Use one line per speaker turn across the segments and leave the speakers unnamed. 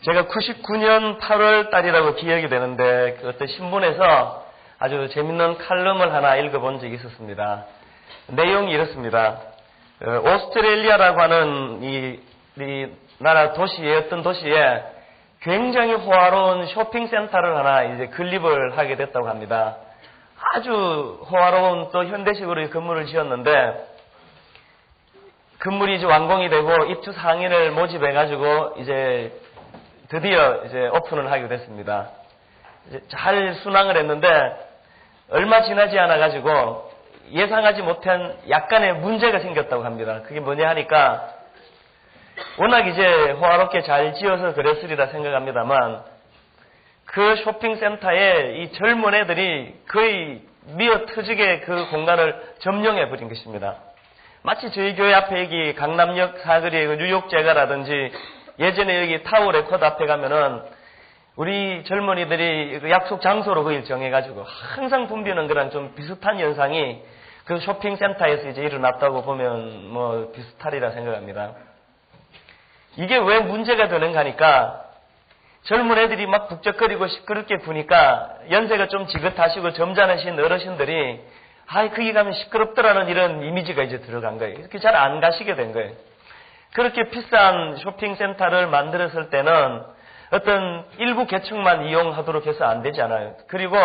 제가 99년 8월 달이라고 기억이 되는데 그 어떤 신문에서 아주 재밌는 칼럼을 하나 읽어본 적이 있었습니다. 내용이 이렇습니다. 오스트레일리아라고 하는 이 나라 도시에 어떤 도시에 굉장히 호화로운 쇼핑센터를 하나 이제 건립을 하게 됐다고 합니다. 아주 호화로운 또 현대식으로 건물을 지었는데 건물이 이제 완공이 되고 입주 상인을 모집해가지고 이제 드디어 이제 오픈을 하게 됐습니다. 이제 잘 순항을 했는데 얼마 지나지 않아가지고 예상하지 못한 약간의 문제가 생겼다고 합니다. 그게 뭐냐 하니까 워낙 이제 호화롭게 잘 지어서 그랬으리라 생각합니다만 그 쇼핑센터에 이 젊은 애들이 거의 미어 터지게 그 공간을 점령해버린 것입니다. 마치 저희 교회 앞에 여기 강남역 사거리에 그 뉴욕제가라든지 예전에 여기 타워 레코드 앞에 가면은 우리 젊은이들이 그 약속 장소로 거길 정해가지고 항상 붐비는 그런 좀 비슷한 현상이 그 쇼핑센터에서 이제 일어났다고 보면 뭐 비슷하리라 생각합니다. 이게 왜 문제가 되는가 하니까 젊은 애들이 막 북적거리고 시끄럽게 부니까 연세가 좀 지긋하시고 점잖으신 어르신들이 거기 가면 시끄럽더라는 이런 이미지가 이제 들어간 거예요. 이렇게 잘 안 가시게 된 거예요. 그렇게 비싼 쇼핑센터를 만들었을 때는 어떤 일부 계층만 이용하도록 해서 안 되잖아요. 그리고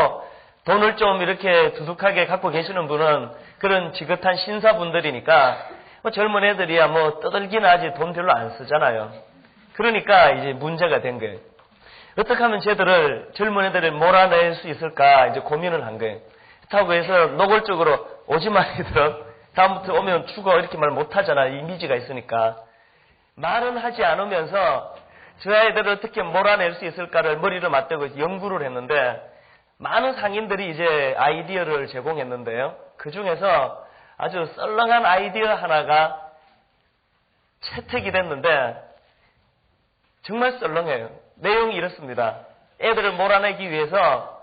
돈을 좀 이렇게 두둑하게 갖고 계시는 분은 그런 지긋한 신사분들이니까 젊은 애들이야 뭐 떠들기나 하지 돈 별로 안 쓰잖아요. 그러니까 이제 문제가 된 거예요. 어떻게 하면 쟤들을 젊은 애들을 몰아낼 수 있을까 이제 고민을 한 거예요. 그렇다고 해서 노골적으로 오지 마 얘들은 다음부터 오면 죽어 이렇게 말 못하잖아. 이미지가 있으니까. 말은 하지 않으면서 저 아이들을 어떻게 몰아낼 수 있을까를 머리를 맞대고 연구를 했는데 많은 상인들이 이제 아이디어를 제공했는데요. 그 중에서 아주 썰렁한 아이디어 하나가 채택이 됐는데 정말 썰렁해요. 내용이 이렇습니다. 애들을 몰아내기 위해서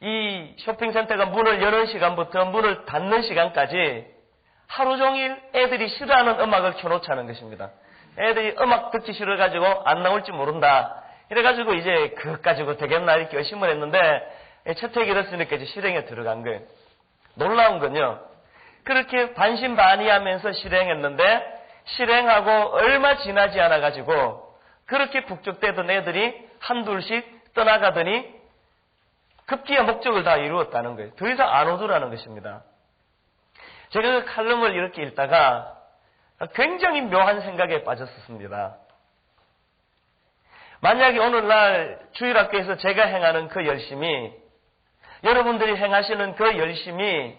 이 쇼핑센터가 문을 여는 시간부터 문을 닫는 시간까지 하루 종일 애들이 싫어하는 음악을 켜놓자는 것입니다. 애들이 음악 듣기 싫어가지고 안 나올지 모른다. 이래가지고 이제 그것 가지고 되겠나 이렇게 열심을 했는데 채택이 됐으니까 이제 실행에 들어간 거예요. 놀라운 건요. 그렇게 반신반의하면서 실행했는데 실행하고 얼마 지나지 않아가지고 그렇게 북적대던 애들이 한둘씩 떠나가더니 급기야 목적을 다 이루었다는 거예요. 더 이상 안 오더라는 것입니다. 제가 그 칼럼을 이렇게 읽다가 굉장히 묘한 생각에 빠졌었습니다. 만약에 오늘날 주일학교에서 제가 행하는 그 열심이 여러분들이 행하시는 그 열심이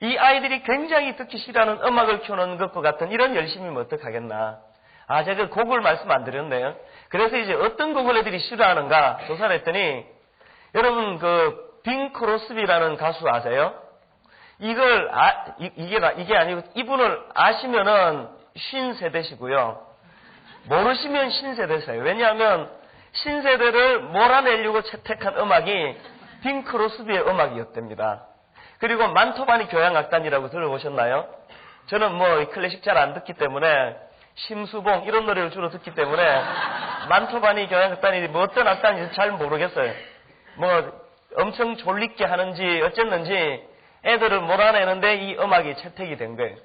이 아이들이 굉장히 듣기 싫어하는 음악을 켜놓는 것과 같은 이런 열심이면 어떡하겠나. 제가 곡을 말씀 안 드렸네요. 그래서 이제 어떤 곡을 애들이 싫어하는가 조사를 했더니 여러분 그 빙 크로스비라는 가수 아세요? 이게 아니고 이분을 아시면은 신세대시고요. 모르시면 신세대세요. 왜냐하면 신세대를 몰아내려고 채택한 음악이 빙 크로스비의 음악이었답니다. 그리고 만토바니 교향악단이라고 들어보셨나요? 저는 뭐 클래식 잘 안 듣기 때문에 심수봉 이런 노래를 주로 듣기 때문에 만토바니 교향악단이 뭐 어떤 악단인지 잘 모르겠어요. 뭐 엄청 졸리게 하는지 어쨌는지 애들을 몰아내는데 이 음악이 채택이 된 거예요.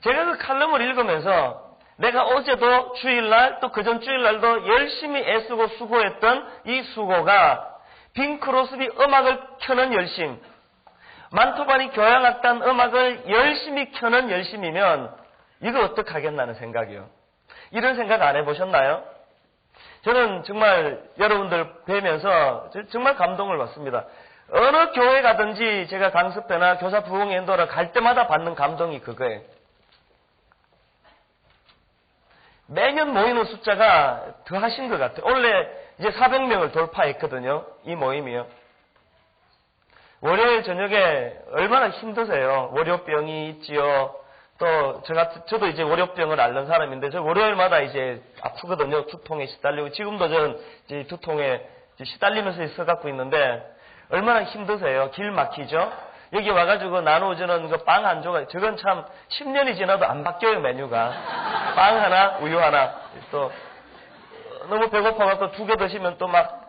제가 그 칼럼을 읽으면서 내가 어제도 주일날 또 그전 주일날도 열심히 애쓰고 수고했던 이 수고가 빙 크로스비 음악을 켜는 열심, 만토바니 교향악단 음악을 열심히 켜는 열심이면 이거 어떡하겠나는 생각이요. 이런 생각 안 해보셨나요? 저는 정말 여러분들 뵈면서 정말 감동을 받습니다. 어느 교회 가든지 제가 강습회나 교사 부흥 인도를 갈 때마다 받는 감동이 그거예요. 매년 모이는 숫자가 더 하신 것 같아요. 원래 이제 400명을 돌파했거든요. 이 모임이요. 월요일 저녁에 얼마나 힘드세요. 월요병이 있지요. 또 저도 이제 월요병을 앓는 사람인데 저 월요일마다 이제 아프거든요. 두통에 시달리고 지금도 저는 이제 두통에 시달리면서 있어갖고 있는데 얼마나 힘드세요. 길 막히죠. 여기 와가지고 나눠주는 그 빵 한 조각 저건 참 10년이 지나도 안 바뀌어요 메뉴가. 빵 하나, 우유 하나. 또 너무 배고파서 2개 드시면 또 막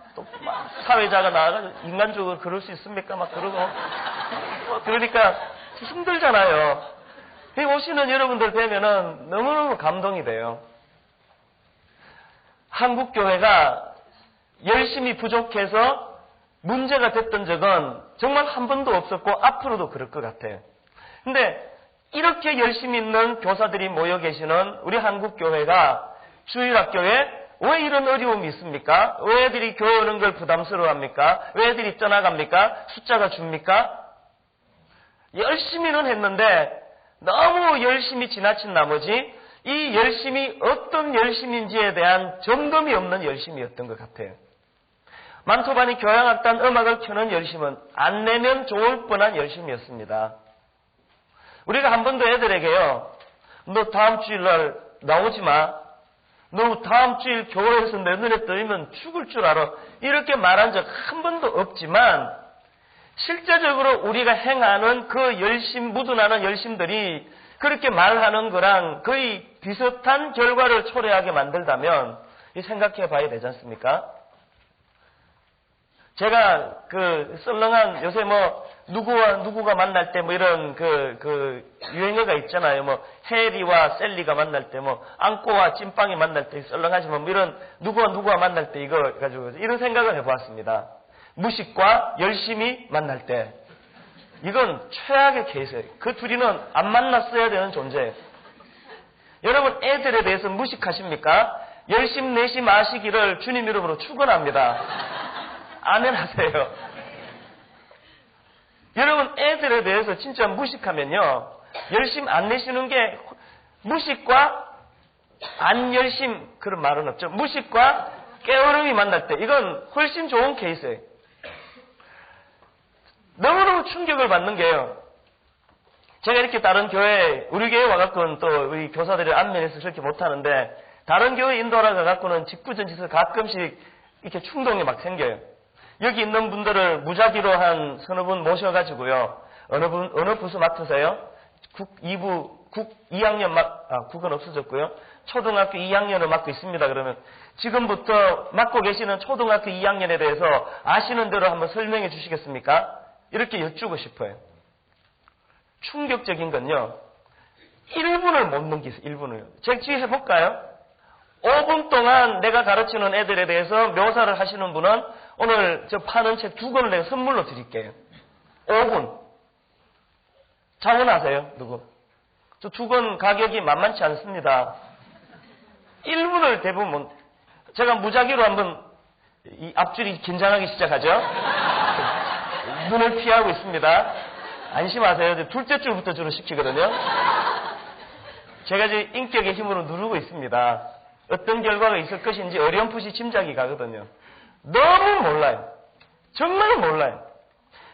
사회자가 나와가지고 인간적으로 그럴 수 있습니까? 막 그러고. 그러니까 힘들잖아요. 여기 오시는 여러분들 뵈면은 너무너무 감동이 돼요. 한국교회가 열심히 부족해서 문제가 됐던 적은 정말 한 번도 없었고 앞으로도 그럴 것 같아요. 근데 이렇게 열심히 있는 교사들이 모여 계시는 우리 한국교회가 주일학교에 왜 이런 어려움이 있습니까? 왜 애들이 교회 오는 걸 부담스러워합니까? 왜 애들이 떠나갑니까? 숫자가 줍니까? 열심히는 했는데 너무 열심히 지나친 나머지 이 열심이 어떤 열심인지에 대한 점검이 없는 열심이었던 것 같아요. 만토반이 교향악단 음악을 켜는 열심은 안 내면 좋을 뻔한 열심이었습니다. 우리가 한 번도 애들에게요, 너 다음 주일날 나오지 마. 너 다음 주일 교회에서 내 눈에 떠이면 죽을 줄 알아. 이렇게 말한 적 한 번도 없지만 실제적으로 우리가 행하는 그 열심, 묻어나는 열심들이 그렇게 말하는 거랑 거의 비슷한 결과를 초래하게 만들다면 생각해 봐야 되지 않습니까? 제가 썰렁한 요새 누구와 누구가 만날 때 이런 유행어가 있잖아요. 해리와 셀리가 만날 때 앙꼬와 찐빵이 만날 때 썰렁하지만 이런 누구와 만날 때 이거 가지고 이런 생각을 해보았습니다. 무식과 열심히 만날 때 이건 최악의 케이스예요. 그 둘이는 안 만났어야 되는 존재예요. 여러분 애들에 대해서 무식하십니까? 열심 내심 아시기를 주님 이름으로 축원합니다. 아멘 하세요. 여러분 애들에 대해서 진짜 무식하면요, 열심 안 내시는 게 무식과 안 열심 그런 말은 없죠. 무식과 깨어름이 만날 때 이건 훨씬 좋은 케이스예요. 너무너무 충격을 받는 게요, 제가 이렇게 다른 교회, 우리 교회 와갖고는 또 우리 교사들이 안면에서 그렇게 못하는데 다른 교회 인도하러 가갖고는 직구전짓을 가끔씩 이렇게 충동이 막 생겨요. 여기 있는 분들을 무작위로 한 서너 분 모셔가지고요, 어느 부서 맡으세요? 국 2학년 국은 없어졌고요. 초등학교 2학년을 맡고 있습니다. 그러면 지금부터 맡고 계시는 초등학교 2학년에 대해서 아시는 대로 한번 설명해 주시겠습니까? 이렇게 여쭈고 싶어요. 충격적인 건요, 1분을 못 넘기세요. 1분을요. 제가 지금 해볼까요? 5분 동안 내가 가르치는 애들에 대해서 묘사를 하시는 분은 오늘 저 파는 책 2권을 내가 선물로 드릴게요. 5분. 자원하세요, 누구? 저 2권 가격이 만만치 않습니다. 1분을 대부분, 제가 무작위로 한번 이 앞줄이 긴장하기 시작하죠? 눈을 피하고 있습니다. 안심하세요. 둘째 줄부터 주로 시키거든요. 제가 이제 인격의 힘으로 누르고 있습니다. 어떤 결과가 있을 것인지 어렴풋이 짐작이 가거든요. 너무 몰라요. 정말 몰라요.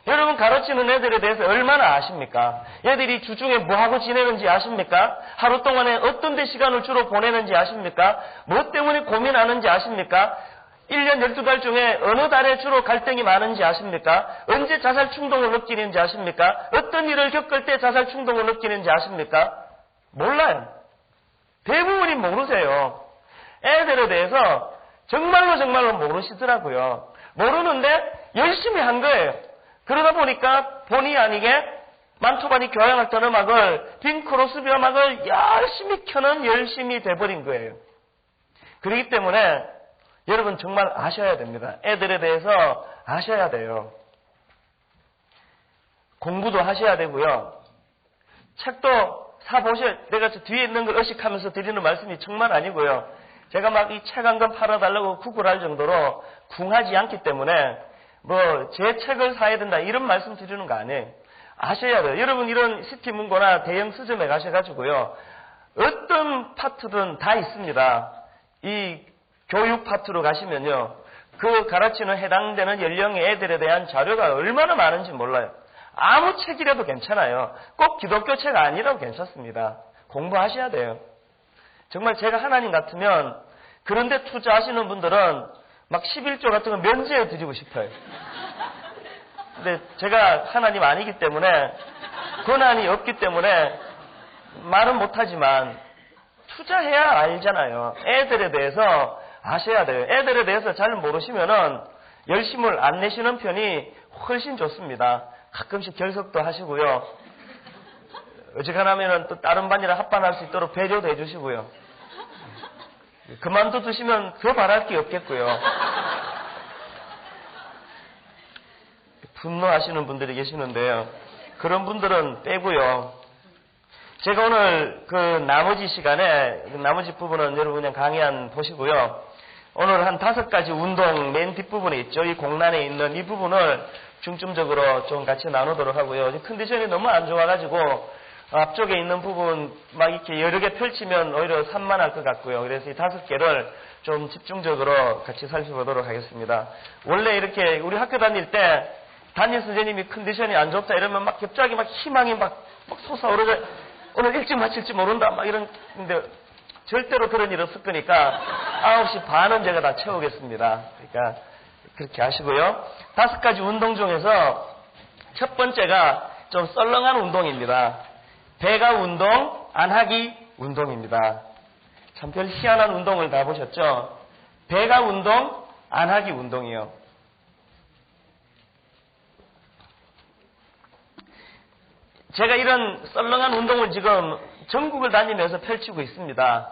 여러분 가르치는 애들에 대해서 얼마나 아십니까? 애들이 주중에 뭐하고 지내는지 아십니까? 하루 동안에 어떤 데 시간을 주로 보내는지 아십니까? 뭐 때문에 고민하는지 아십니까? 1년 12달 중에 어느 달에 주로 갈등이 많은지 아십니까? 언제 자살 충동을 느끼는지 아십니까? 어떤 일을 겪을 때 자살 충동을 느끼는지 아십니까? 몰라요. 대부분이 모르세요. 애들에 대해서 정말로 모르시더라고요. 모르는데 열심히 한 거예요. 그러다 보니까 본의 아니게 만토반이 교향악단 음악을, 빈 크로스비 음악을 열심히 켜는 열심히 돼버린 거예요. 그렇기 때문에 여러분 정말 아셔야 됩니다. 애들에 대해서 아셔야 돼요. 공부도 하셔야 되고요. 책도 사보셔야, 내가 저 뒤에 있는 걸 의식하면서 드리는 말씀이 정말 아니고요. 제가 막 이 책 한 권 팔아달라고 구걸할 정도로 궁하지 않기 때문에 제 책을 사야 된다 이런 말씀 드리는 거 아니에요. 아셔야 돼요. 여러분 이런 시티문고나 대형 서점에 가셔가지고요, 어떤 파트든 다 있습니다. 이 교육 파트로 가시면요, 그 가르치는 해당되는 연령의 애들에 대한 자료가 얼마나 많은지 몰라요. 아무 책이라도 괜찮아요. 꼭 기독교 책 아니라도 괜찮습니다. 공부하셔야 돼요. 정말 제가 하나님 같으면 그런데 투자하시는 분들은 막 11조 같은 거 면제해 드리고 싶어요. 근데 제가 하나님 아니기 때문에, 권한이 없기 때문에 말은 못하지만 투자해야 알잖아요. 애들에 대해서 아셔야 돼요. 애들에 대해서 잘 모르시면은 열심을 안 내시는 편이 훨씬 좋습니다. 가끔씩 결석도 하시고요. 어지간하면은 또 다른 반이랑 합반할 수 있도록 배려도 해주시고요. 그만둬 두시면 더 바랄 게 없겠고요. 분노하시는 분들이 계시는데요. 그런 분들은 빼고요. 제가 오늘 그 나머지 시간에, 나머지 부분은 여러분 그냥 강의 보시고요. 오늘 한 5가지 운동 맨 뒷부분에 있죠. 이 공란에 있는 이 부분을 중점적으로 좀 같이 나누도록 하고요. 컨디션이 너무 안 좋아가지고 앞쪽에 있는 부분 막 이렇게 여러 개 펼치면 오히려 산만할 것 같고요. 그래서 이 5개를 좀 집중적으로 같이 살펴보도록 하겠습니다. 원래 이렇게 우리 학교 다닐 때 담임 선생님이 컨디션이 안 좋다 이러면 막 갑자기 막 희망이 막 솟아오르고 오늘 일찍 마칠지 모른다 막 이런데 절대로 그런 일 없을 거니까 9시 반은 제가 다 채우겠습니다. 그러니까 그렇게 하시고요. 5가지 운동 중에서 첫 번째가 좀 썰렁한 운동입니다. 배가 운동, 안 하기 운동입니다. 참 별 희한한 운동을 다 보셨죠? 배가 운동, 안 하기 운동이요. 제가 이런 썰렁한 운동을 지금 전국을 다니면서 펼치고 있습니다.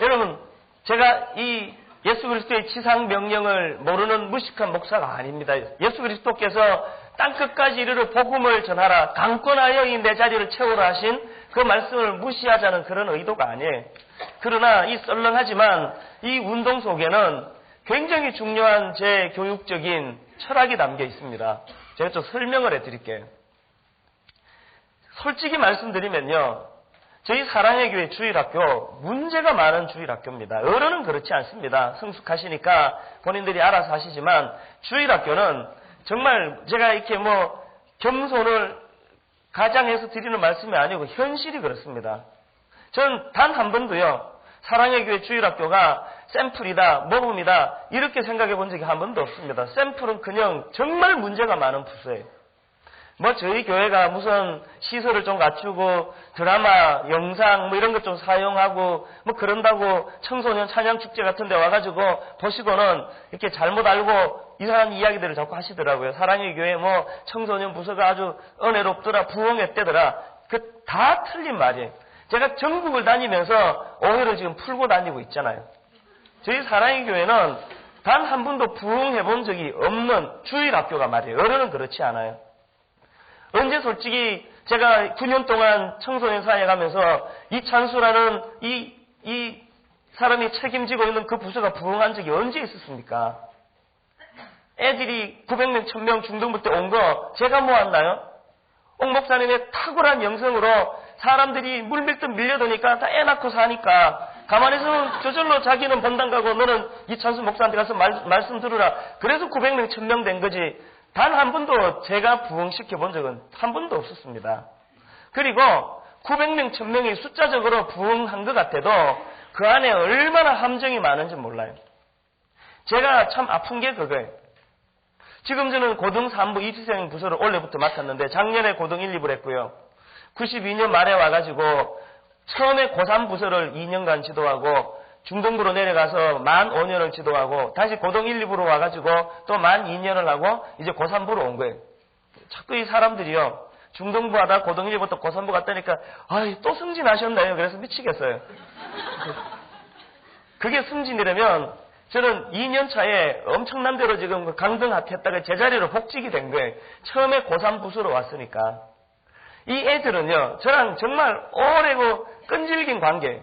여러분, 제가 이 예수 그리스도의 지상 명령을 모르는 무식한 목사가 아닙니다. 예수 그리스도께서 땅끝까지 이르러 복음을 전하라, 강권하여 이 내 자리를 채우라 하신 그 말씀을 무시하자는 그런 의도가 아니에요. 그러나 이 썰렁하지만 이 운동 속에는 굉장히 중요한 제 교육적인 철학이 담겨 있습니다. 제가 좀 설명을 해드릴게요. 솔직히 말씀드리면요, 저희 사랑의 교회 주일학교 문제가 많은 주일학교입니다. 어른은 그렇지 않습니다. 성숙하시니까 본인들이 알아서 하시지만 주일학교는 정말 제가 이렇게 겸손을 가장해서 드리는 말씀이 아니고 현실이 그렇습니다. 저는 단 한 번도요, 사랑의 교회 주일학교가 샘플이다, 모범이다 이렇게 생각해 본 적이 한 번도 없습니다. 샘플은 그냥 정말 문제가 많은 부서예요. 저희 교회가 무슨 시설을 좀 갖추고 드라마, 영상 이런 것 좀 사용하고 그런다고 청소년 찬양 축제 같은 데 와가지고 보시고는 이렇게 잘못 알고 이상한 이야기들을 자꾸 하시더라고요. 사랑의 교회 청소년 부서가 아주 은혜롭더라, 부흥했대더라. 그 다 틀린 말이에요. 제가 전국을 다니면서 오해를 지금 풀고 다니고 있잖아요. 저희 사랑의 교회는 단 한 번도 부흥해 본 적이 없는 주일학교가 말이에요. 어른은 그렇지 않아요. 언제 솔직히 제가 9년 동안 청소년 사역하면서 이찬수라는 이 사람이 책임지고 있는 그 부서가 부흥한 적이 언제 있었습니까? 애들이 900명, 1000명 중등부 때 온 거 제가 모았나요? 옥 목사님의 탁월한 영성으로 사람들이 물밀듯 밀려드니까 다 애 낳고 사니까 가만히 있으면 저절로 자기는 본당 가고 너는 이찬수 목사한테 가서 말씀 들으라. 그래서 900명, 1000명 된 거지. 단 한 번도 제가 부흥시켜 본 적은 한 번도 없었습니다. 그리고 900명, 1000명이 숫자적으로 부흥한 것 같아도 그 안에 얼마나 함정이 많은지 몰라요. 제가 참 아픈 게 그거예요. 지금 저는 고등 3부 입시생 부서를 올해부터 맡았는데 작년에 고등 1, 2부를 했고요. 92년 말에 와가지고 처음에 고3 부서를 2년간 지도하고 중등부로 내려가서 만 5년을 지도하고 다시 고등 1, 2부로 와가지고 또 만 2년을 하고 이제 고3부로 온 거예요. 자꾸 이 사람들이요, 중등부 하다 고등 1부터 고3부 갔다니까 또 승진하셨나요? 그래서 미치겠어요. 그게 승진이라면 저는 2년 차에 엄청난 대로 지금 강등했다가 제자리로 복직이 된 거예요. 처음에 고3 부서로 왔으니까. 이 애들은요, 저랑 정말 오래고 끈질긴 관계예요.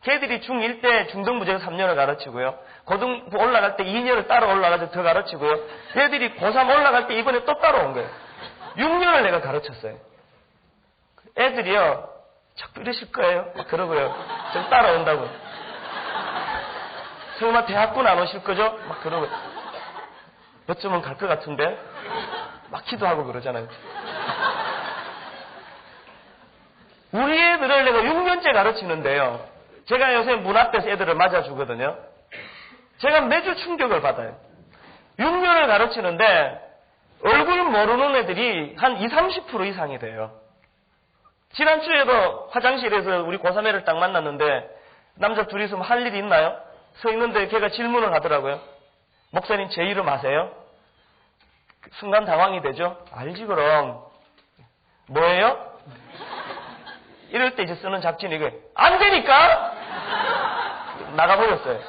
걔들이 중1 때 중등부 제가 3년을 가르치고요. 고등부 올라갈 때 2년을 따로 올라가서 더 가르치고요. 얘들이 고3 올라갈 때 이번에 또 따로 온 거예요. 6년을 내가 가르쳤어요. 애들이요, 자꾸 이러실 거예요. 막 그러고요. 좀 따라온다고. 설마 대학군 안 오실 거죠? 막 그러고. 몇 점은 갈 것 같은데? 막 기도하고 그러잖아요. 우리 애들을 내가 6년째 가르치는데요. 제가 요새 문 앞에서 애들을 맞아주거든요. 제가 매주 충격을 받아요. 6년을 가르치는데 얼굴 모르는 애들이 한 20, 30% 이상이 돼요. 지난주에도 화장실에서 우리 고3애를 딱 만났는데 남자 둘이 있으면 할 일이 있나요? 서 있는데 걔가 질문을 하더라고요. 목사님 제 이름 아세요? 순간 당황이 되죠? 알지 그럼. 뭐예요? 이럴 때 이제 쓰는 작전이 이게 안 되니까 나가버렸어요.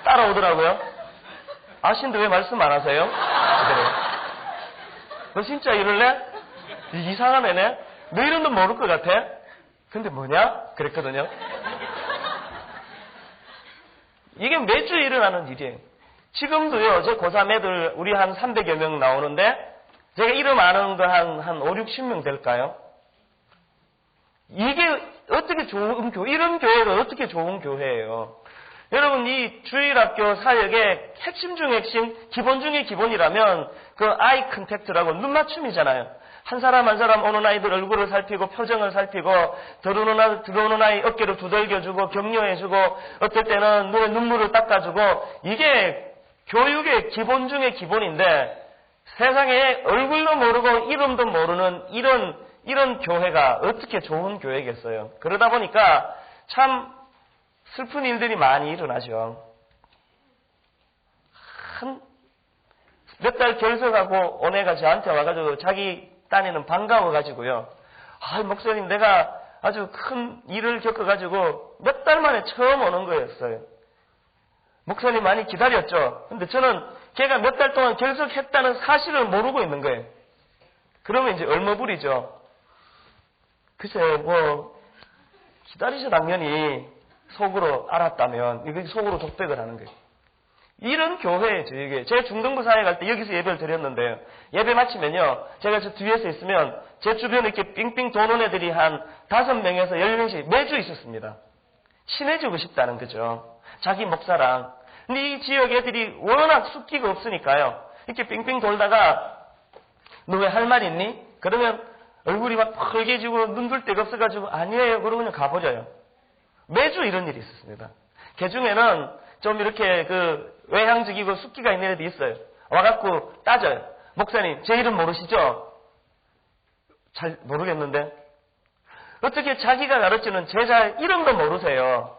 따라오더라고요. 아신데 왜 말씀 안 하세요? 그래. 너 진짜 이럴래? 이상한 애네? 너 이름도 모를 것 같아? 근데 뭐냐? 그랬거든요. 이게 매주 일어나는 일이에요. 지금도요, 제 고3 애들, 우리 한 300여 명 나오는데, 제가 이름 아는 거 한 5, 60명 될까요? 이게 어떻게 좋은 교회, 이런 교회가 어떻게 좋은 교회예요? 여러분, 이 주일학교 사역의 핵심 중 핵심, 기본 중의 기본이라면, 그 아이 컨택트라고 눈 맞춤이잖아요. 한 사람 한 사람 오는 아이들 얼굴을 살피고 표정을 살피고 들어오는 아이 어깨를 두들겨주고 격려해주고 어떨 때는 눈에 눈물을 닦아주고 이게 교육의 기본 중의 기본인데 세상에 얼굴도 모르고 이름도 모르는 이런 교회가 어떻게 좋은 교회겠어요. 그러다 보니까 참 슬픈 일들이 많이 일어나죠. 몇 달 결석하고 온 애가 저한테 와가지고 자기 딴에는 반가워가지고요. 아, 목사님 내가 아주 큰 일을 겪어가지고 몇 달 만에 처음 오는 거였어요. 목사님 많이 기다렸죠. 근데 저는 걔가 몇 달 동안 결석했다는 사실을 모르고 있는 거예요. 그러면 이제 얼머부리죠. 글쎄 뭐 기다리셔 당연히 속으로 알았다면 이게 속으로 독백을 하는 거예요. 이런 교회죠, 이게. 제가 중등부 사회 갈 때 여기서 예배를 드렸는데요. 예배 마치면요, 제가 저 뒤에서 있으면 제 주변에 이렇게 삥삥 도는 애들이 한 5명에서 10명씩 매주 있었습니다. 친해지고 싶다는 거죠. 자기 목사랑. 근데 이 지역 애들이 워낙 숫기가 없으니까요. 이렇게 삥삥 돌다가 너 왜 할 말 있니? 그러면 얼굴이 막 펄개지고 눈둘 데가 없어가지고 아니에요. 그러고 그냥 가버려요. 매주 이런 일이 있었습니다. 그 중에는 좀 이렇게 외향적이고 숫기가 있는 애들이 있어요. 와갖고 따져요. 목사님, 제 이름 모르시죠? 잘 모르겠는데. 어떻게 자기가 가르치는 제자 이름도 모르세요?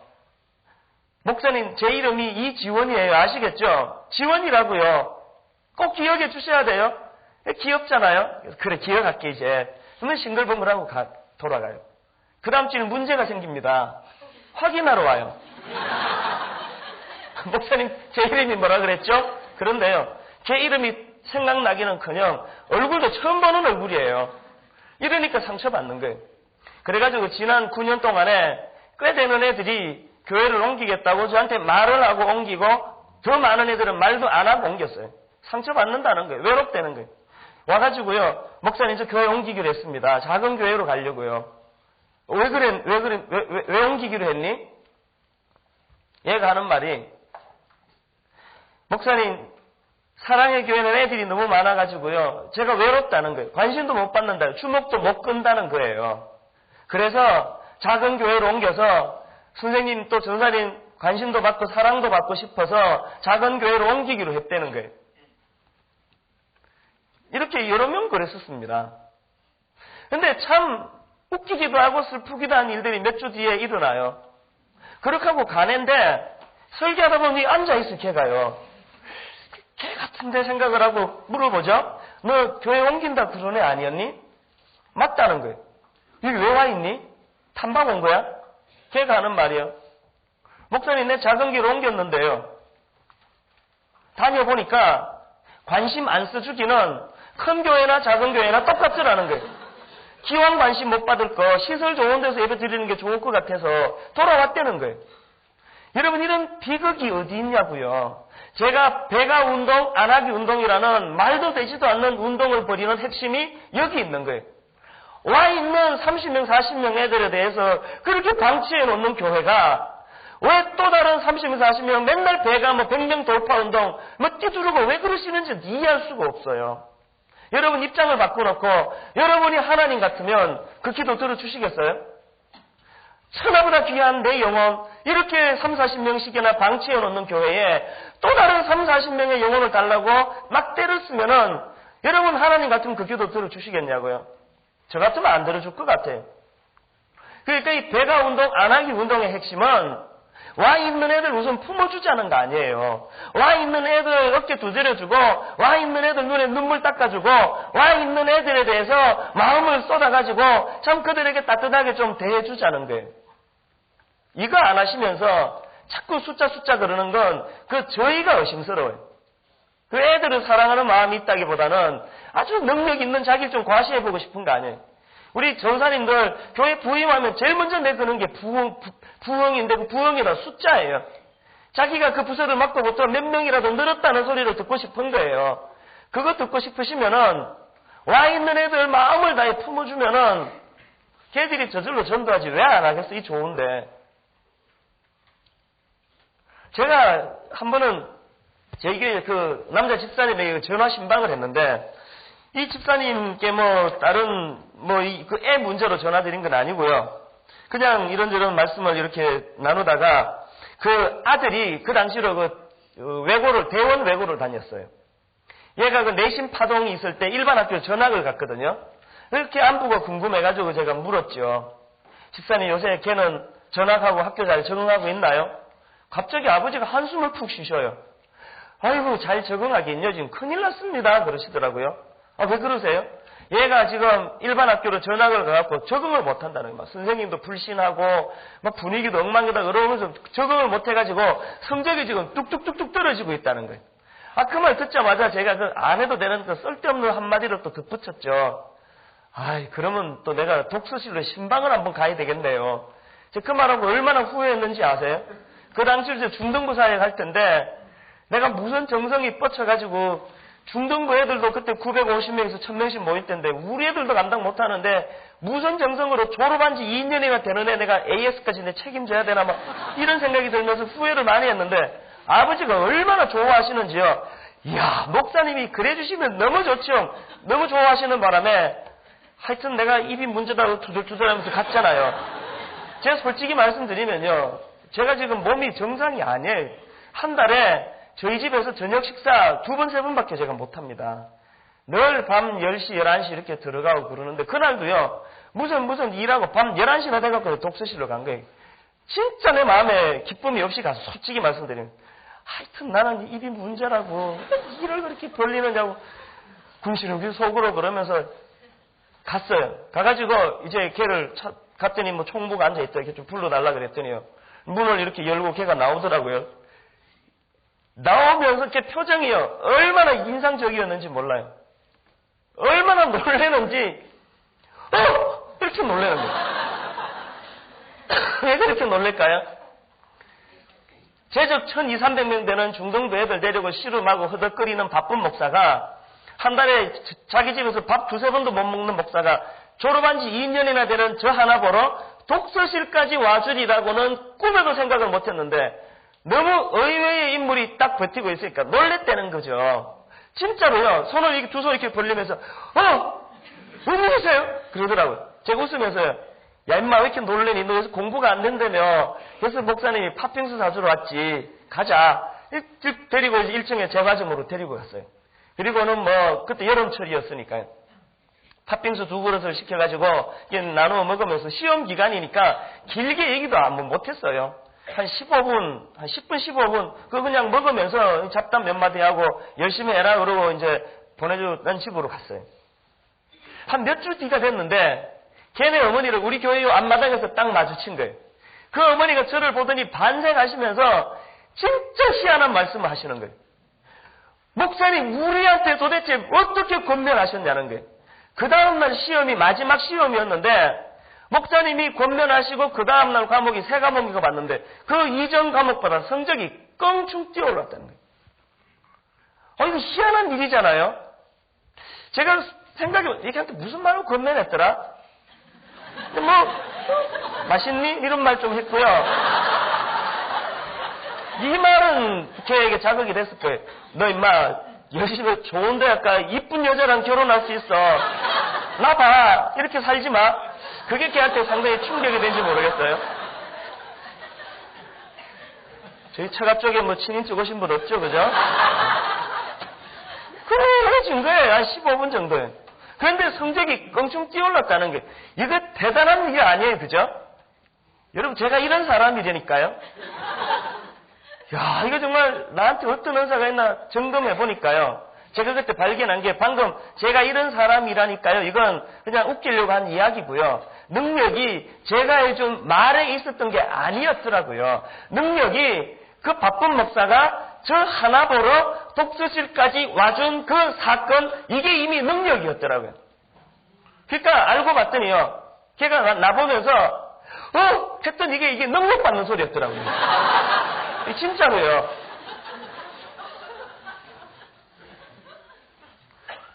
목사님, 제 이름이 이지원이에요. 아시겠죠? 지원이라고요. 꼭 기억해 주셔야 돼요. 귀엽잖아요. 그래, 기억할게 이제. 그러면 싱글벙글하고 돌아가요. 그 다음 주에는 문제가 생깁니다. 확인하러 와요. 목사님 제 이름이 뭐라 그랬죠? 그런데요. 제 이름이 생각나기는커녕 얼굴도 처음 보는 얼굴이에요. 이러니까 상처받는 거예요. 그래가지고 지난 9년 동안에 꽤 되는 애들이 교회를 옮기겠다고 저한테 말을 하고 옮기고 더 많은 애들은 말도 안 하고 옮겼어요. 상처받는다는 거예요. 외롭다는 거예요. 와가지고요. 목사님 저 교회 옮기기로 했습니다. 작은 교회로 가려고요. 왜 옮기기로 했니? 얘가 하는 말이 목사님 사랑의 교회는 애들이 너무 많아가지고요. 제가 외롭다는 거예요. 관심도 못 받는다. 주목도 못 끈다는 거예요. 그래서 작은 교회로 옮겨서 선생님 또 전사님 관심도 받고 사랑도 받고 싶어서 작은 교회로 옮기기로 했다는 거예요. 이렇게 여러 명 그랬었습니다. 근데 참 웃기기도 하고 슬프기도 한 일들이 몇 주 뒤에 일어나요. 그렇게 하고 가는데 설교하다 보니 앉아있어 걔가요. 걔 같은데 생각을 하고 물어보죠. 너 교회 옮긴다 그런 애 아니었니? 맞다는 거예요. 여기 왜 와 있니? 탐방 온 거야? 걔가 하는 말이에요. 목사님 내 작은 교회로 옮겼는데요. 다녀보니까 관심 안 써주기는 큰 교회나 작은 교회나 똑같으라는 거예요. 기왕 관심 못 받을 거 시설 좋은 데서 예배 드리는 게 좋을 것 같아서 돌아왔다는 거예요. 여러분 이런 비극이 어디 있냐고요. 제가 배가 운동, 안 하기 운동이라는 말도 되지도 않는 운동을 벌이는 핵심이 여기 있는 거예요. 와 있는 30명, 40명 애들에 대해서 그렇게 방치해 놓는 교회가 왜 또 다른 30명, 40명 맨날 배가 100명 돌파 운동 뛰두르고 왜 그러시는지 이해할 수가 없어요. 여러분 입장을 바꿔놓고 여러분이 하나님 같으면 그 기도 들어주시겠어요? 천하보다 귀한 내 영혼 이렇게 3, 40명씩이나 방치해 놓는 교회에 또 다른 3, 40명의 영혼을 달라고 막 때를 쓰면은 여러분 하나님 같으면 그 기도 들어주시겠냐고요? 저 같으면 안 들어줄 것 같아요. 그러니까 이 배가 운동, 안 하기 운동의 핵심은 와 있는 애들 우선 품어주자는 거 아니에요. 와 있는 애들 어깨 두드려주고, 와 있는 애들 눈에 눈물 닦아주고, 와 있는 애들에 대해서 마음을 쏟아가지고 참 그들에게 따뜻하게 좀 대해주자는 거예요. 이거 안 하시면서 자꾸 숫자 그러는 건 그 저희가 의심스러워요. 그 애들을 사랑하는 마음이 있다기보다는 아주 능력 있는 자기를 좀 과시해보고 싶은 거 아니에요. 우리 전사님들 교회 부임하면 제일 먼저 내드는 게 부흥인데 그 부흥이란 숫자예요. 자기가 그 부서를 맡고 보통 몇 명이라도 늘었다는 소리를 듣고 싶은 거예요. 그거 듣고 싶으시면은 와 있는 애들 마음을 다해 품어주면은 걔들이 저절로 전도하지 왜 안 하겠어? 이 좋은데. 제가 한 번은 저희 교회 그 남자 집사님에게 전화 신방을 했는데 이 집사님께 뭐 다른 뭐 그 애 문제로 전화드린 건 아니고요. 그냥 이런저런 말씀을 이렇게 나누다가 그 아들이 그 당시로 그 대원 외고를 다녔어요. 얘가 그 내신 파동이 있을 때 일반 학교 전학을 갔거든요. 그렇게 안부가 궁금해가지고 제가 물었죠. 집사님 요새 걔는 전학하고 학교 잘 적응하고 있나요? 갑자기 아버지가 한숨을 푹 쉬셔요. 아이고 잘 적응하겠냐 지금 큰일 났습니다 그러시더라고요. 아, 왜 그러세요? 얘가 지금 일반 학교로 전학을 가갖고 적응을 못한다는 거예요. 선생님도 불신하고 막 분위기도 엉망이다 그러면서 적응을 못해가지고 성적이 지금 뚝뚝뚝뚝 떨어지고 있다는 거예요. 아, 그 말 듣자마자 제가 그 안 해도 되는 그 쓸데없는 한마디를 또 덧붙였죠. 아이, 그러면 또 내가 독서실로 신방을 한번 가야 되겠네요. 제가 그 말하고 얼마나 후회했는지 아세요? 그 당시에 이제 중등부 사회 갈 텐데 내가 무슨 정성이 뻗쳐가지고 중등부 애들도 그때 950명에서 1000명씩 모일 텐데 우리 애들도 감당 못하는데 무슨 정성으로 졸업한 지 2년이나 되는 애 내가 AS까지 내 책임져야 되나 막 이런 생각이 들면서 후회를 많이 했는데 아버지가 얼마나 좋아하시는지요. 이야, 목사님이 그래 주시면 너무 좋죠. 너무 좋아하시는 바람에 하여튼 내가 입이 문제다고 투덜투덜하면서 갔잖아요. 제가 솔직히 말씀드리면요. 제가 지금 몸이 정상이 아니에요. 한 달에 저희 집에서 저녁 식사 2번, 3번밖에 제가 못합니다. 늘 밤 10시, 11시 이렇게 들어가고 그러는데 그날도요. 무슨 일하고 밤 11시나 돼갖고 독서실로 간 거예요. 진짜 내 마음에 기쁨이 없이 가서 솔직히 말씀드리면 하여튼 나는 입이 문제라고 일을 그렇게 벌리느냐고 궁시렁궁 속으로 그러면서 갔어요. 가가지고 이제 걔를 갔더니 뭐 총무가 앉아있다 이렇게 좀 불러달라 그랬더니요. 문을 이렇게 열고 걔가 나오더라고요. 나오면서 걔 표정이요. 얼마나 인상적이었는지 몰라요. 얼마나 놀래는지 이렇게 놀래는 거예요. 왜 그렇게 놀랄까요? 제적 1200~1300명 되는 중등부 애들 데리고 씨름하고 허덕거리는 바쁜 목사가 한 달에 자기 집에서 밥 2~3번도 못 먹는 목사가 졸업한 지 2년이나 되는 저 하나 보러 독서실까지 와주리라고는 꿈에도 생각을 못했는데 너무 의외의 인물이 딱 버티고 있으니까 놀랬다는 거죠. 진짜로요. 손을 이렇게 두 손 이렇게 벌리면서 왜 그러세요? 그러더라고요. 제가 웃으면서요. 야 임마 왜 이렇게 놀래니? 너 여기서 공부가 안 된다며. 그래서 목사님이 팥빙수 사주러 왔지. 가자. 데리고 1층에 제과점으로 데리고 갔어요. 그리고는 뭐 그때 여름철이었으니까요. 팥빙수 2그릇을 시켜가지고 나누어 먹으면서 시험 기간이니까 길게 얘기도 못했어요. 한 15분, 한 10분, 15분, 그거 그냥 먹으면서 잡담 몇 마디 하고 열심히 해라 그러고 이제 보내주는 집으로 갔어요. 한 몇 주 뒤가 됐는데 걔네 어머니를 우리 교회 앞마당에서 딱 마주친 거예요. 그 어머니가 저를 보더니 반색하시면서 진짜 희한한 말씀을 하시는 거예요. 목사님, 우리한테 도대체 어떻게 권면하셨냐는 거예요. 그 다음날 시험이 마지막 시험이었는데 목사님이 권면하시고 그 다음날 과목이 3과목이고 봤는데 그 이전 과목보다 성적이 껑충 뛰어올랐다는 거예요. 이거 희한한 일이잖아요. 제가 생각해보면 걔한테 무슨 말로 권면했더라? 맛있니? 이런 말 좀 했고요. 이 말은 걔에게 자극이 됐을 거예요. 너 임마 열심히 좋은 대학 가 이쁜 여자랑 결혼할 수 있어. 나 봐. 이렇게 살지 마. 그게 걔한테 상당히 충격이 된지 모르겠어요. 저희 처갑 쪽에 뭐 친인척 오신 분 없죠, 그죠? 그래진 거예요. 한 15분 정도에. 그런데 성적이 껑충 뛰어올랐다는 게 이거 대단한 일이 아니에요, 그죠? 여러분, 제가 이런 사람이라니까요. 야, 이거 정말 나한테 어떤 은사가 있나 점검해 보니까요. 제가 그때 발견한 게 방금 제가 이런 사람이라니까요. 이건 그냥 웃기려고 한 이야기고요. 능력이 제가 해준 말에 있었던 게 아니었더라고요. 능력이 그 바쁜 목사가 저 하나 보러 독서실까지 와준 그 사건, 이게 이미 능력이었더라고요. 그러니까 알고 봤더니요. 걔가 나보면서 했더니 이게 능력받는 소리였더라고요. 진짜로요.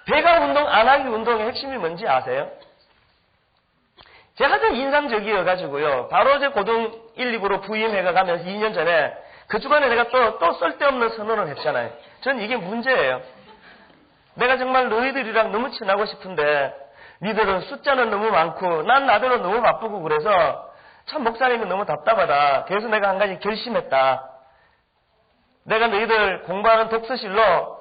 배가 운동 안 하기 운동의 핵심이 뭔지 아세요? 제가 하도 인상적이어가지고요. 바로 제 고등 1, 2부로 부임해가 가면서 2년 전에 그 주간에 내가 또 쓸데없는 선언을 했잖아요. 전 이게 문제예요. 내가 정말 너희들이랑 너무 친하고 싶은데 니들은 숫자는 너무 많고 난 나대로 너무 바쁘고 그래서 참 목사님은 너무 답답하다. 그래서 내가 한 가지 결심했다. 내가 너희들 공부하는 독서실로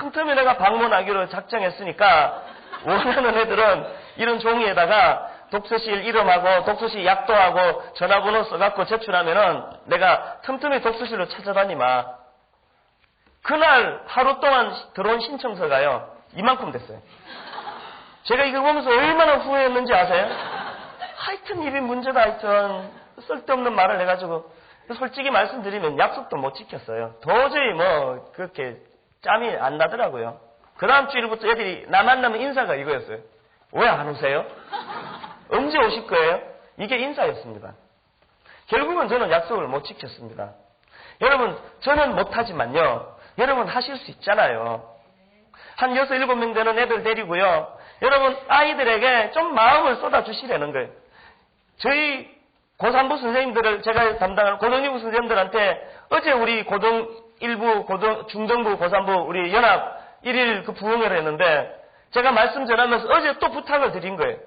틈틈이 내가 방문하기로 작정했으니까 원하는 애들은 이런 종이에다가 독서실 이름하고 독서실 약도하고 전화번호 써갖고 제출하면은 내가 틈틈이 독서실로 찾아다니마. 그날 하루 동안 들어온 신청서가요. 이만큼 됐어요. 제가 이걸 보면서 얼마나 후회했는지 아세요? 하여튼 입이 문제다. 하여튼 쓸데없는 말을 해가지고 솔직히 말씀드리면 약속도 못 지켰어요. 도저히 뭐 그렇게 짬이 안 나더라고요. 그 다음 주일부터 애들이 나 만나면 인사가 이거였어요. 왜 안 오세요? 언제 오실 거예요? 이게 인사였습니다. 결국은 저는 약속을 못 지켰습니다. 여러분, 저는 못하지만요. 여러분 하실 수 있잖아요. 한 6, 7명 되는 애들 데리고요. 여러분 아이들에게 좀 마음을 쏟아주시라는 거예요. 저희 고3부 선생님들을 제가 담당하는 고등1부 선생님들한테 어제 우리 고등 1부, 중등부, 고3부 우리 연합 1일 그 부흥회를 했는데 제가 말씀 전하면서 어제 또 부탁을 드린 거예요.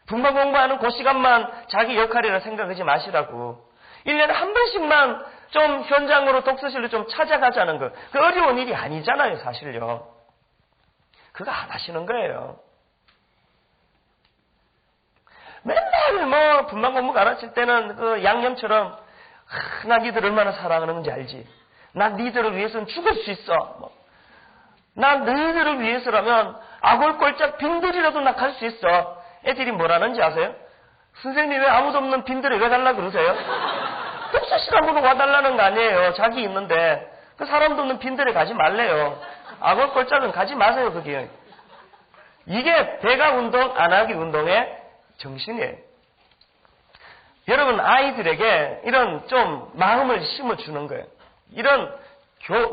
분반 공부하는 그 시간만 자기 역할이라 생각하지 마시라고. 1년에 한 번씩만 좀 현장으로 독서실로 좀 찾아가자는 거. 그 어려운 일이 아니잖아요, 사실요. 그거 안 하시는 거예요. 맨날 뭐 분반 공부 가르칠 때는 그 양념처럼 나 니들 얼마나 사랑하는지 알지. 나 니들을 위해서는 죽을 수 있어. 나 너희들을 위해서라면 아골골짝 빈들이라도 나 갈 수 있어. 애들이 뭐라는지 아세요? 선생님 왜 아무도 없는 빈들에 왜 달라 그러세요? 독서실 한 번 와달라는 거 아니에요. 자기 있는데 그 사람도 없는 빈들에 가지 말래요. 아골골짝은 가지 마세요. 그게 이게 배가 운동 안 하기 운동의 정신이에요. 여러분 아이들에게 이런 좀 마음을 심어주는 거예요. 이런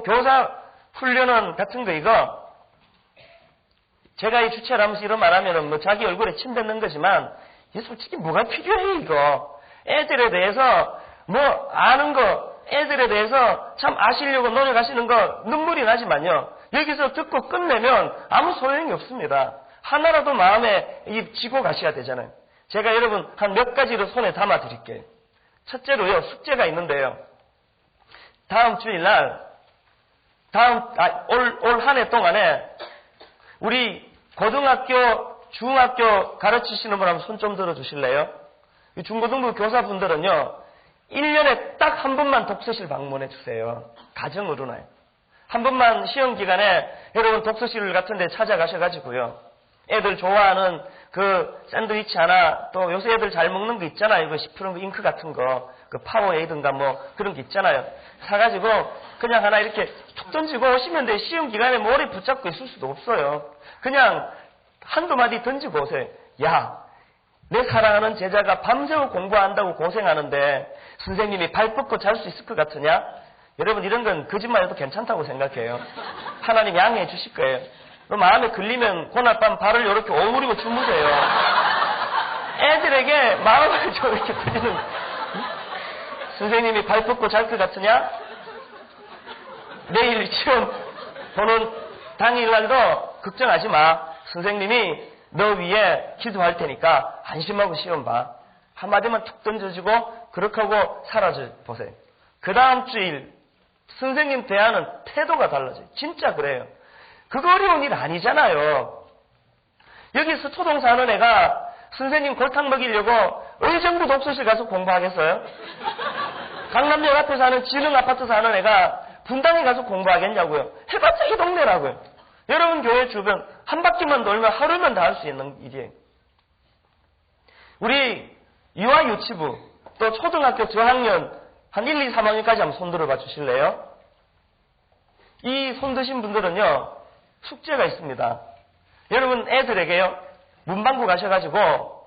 교사 훈련원 같은 거 이거 제가 이 주최를 하면서 이런 말하면은 뭐 자기 얼굴에 침 뱉는 거지만 이게 솔직히 뭐가 필요해 이거. 애들에 대해서 뭐 아는 거 애들에 대해서 참 아시려고 노력하시는 거 눈물이 나지만요. 여기서 듣고 끝내면 아무 소용이 없습니다. 하나라도 마음에 쥐고 가셔야 되잖아요. 제가 여러분 한 몇 가지로 손에 담아 드릴게요. 첫째로요, 숙제가 있는데요. 다음 주일날, 올 한 해 동안에 우리 고등학교, 중학교 가르치시는 분 한번 손 좀 들어 주실래요? 중고등부 교사분들은요, 1년에 딱 한 번만 독서실 방문해 주세요. 가정으로나요. 한 번만 시험 기간에 여러분 독서실 같은 데 찾아가셔가지고요. 애들 좋아하는 그 샌드위치 하나, 또 요새 애들 잘 먹는 거 있잖아요. 그 10% 잉크 같은 거, 그 파워에이든가 뭐 그런 게 있잖아요. 사가지고 그냥 하나 이렇게 툭 던지고 오시면 돼. 시험 기간에 뭐 오래 붙잡고 있을 수도 없어요. 그냥 한두 마디 던지고 오세요. 야, 내 사랑하는 제자가 밤새워 공부한다고 고생하는데 선생님이 발 뻗고 잘 수 있을 것 같으냐? 여러분 이런 건 거짓말해도 괜찮다고 생각해요. 하나님 양해해 주실 거예요. 마음에 걸리면 그날 밤 발을 이렇게 오므리고 주무세요. 애들에게 마음을 좀 이렇게 드리는 선생님이 발 뻗고 잘 것 같으냐? 내일 시험 보는 당일날도 걱정하지 마. 선생님이 너 위에 기도할 테니까 안심하고 시험 봐. 한마디만 툭 던져주고 그렇게 하고 사라져 보세요. 그 다음 주일 선생님 대하는 태도가 달라져요. 진짜 그래요. 그거 어려운 일 아니잖아요. 여기서 초등사 하는 애가 선생님 골탕 먹이려고 의정부 독서실 가서 공부하겠어요? 강남역 앞에 사는 지능 아파트 사는 애가 분당에 가서 공부하겠냐고요? 해봤자 이 동네라고요. 여러분 교회 주변 한 바퀴만 돌면 하루면 다 할 수 있는 일이에요. 우리 유아 유치부 또 초등학교 저학년 한 1, 2, 3학년까지 한번 손 들어봐 주실래요? 이 손 드신 분들은요 숙제가 있습니다. 여러분 애들에게요 문방구 가셔가지고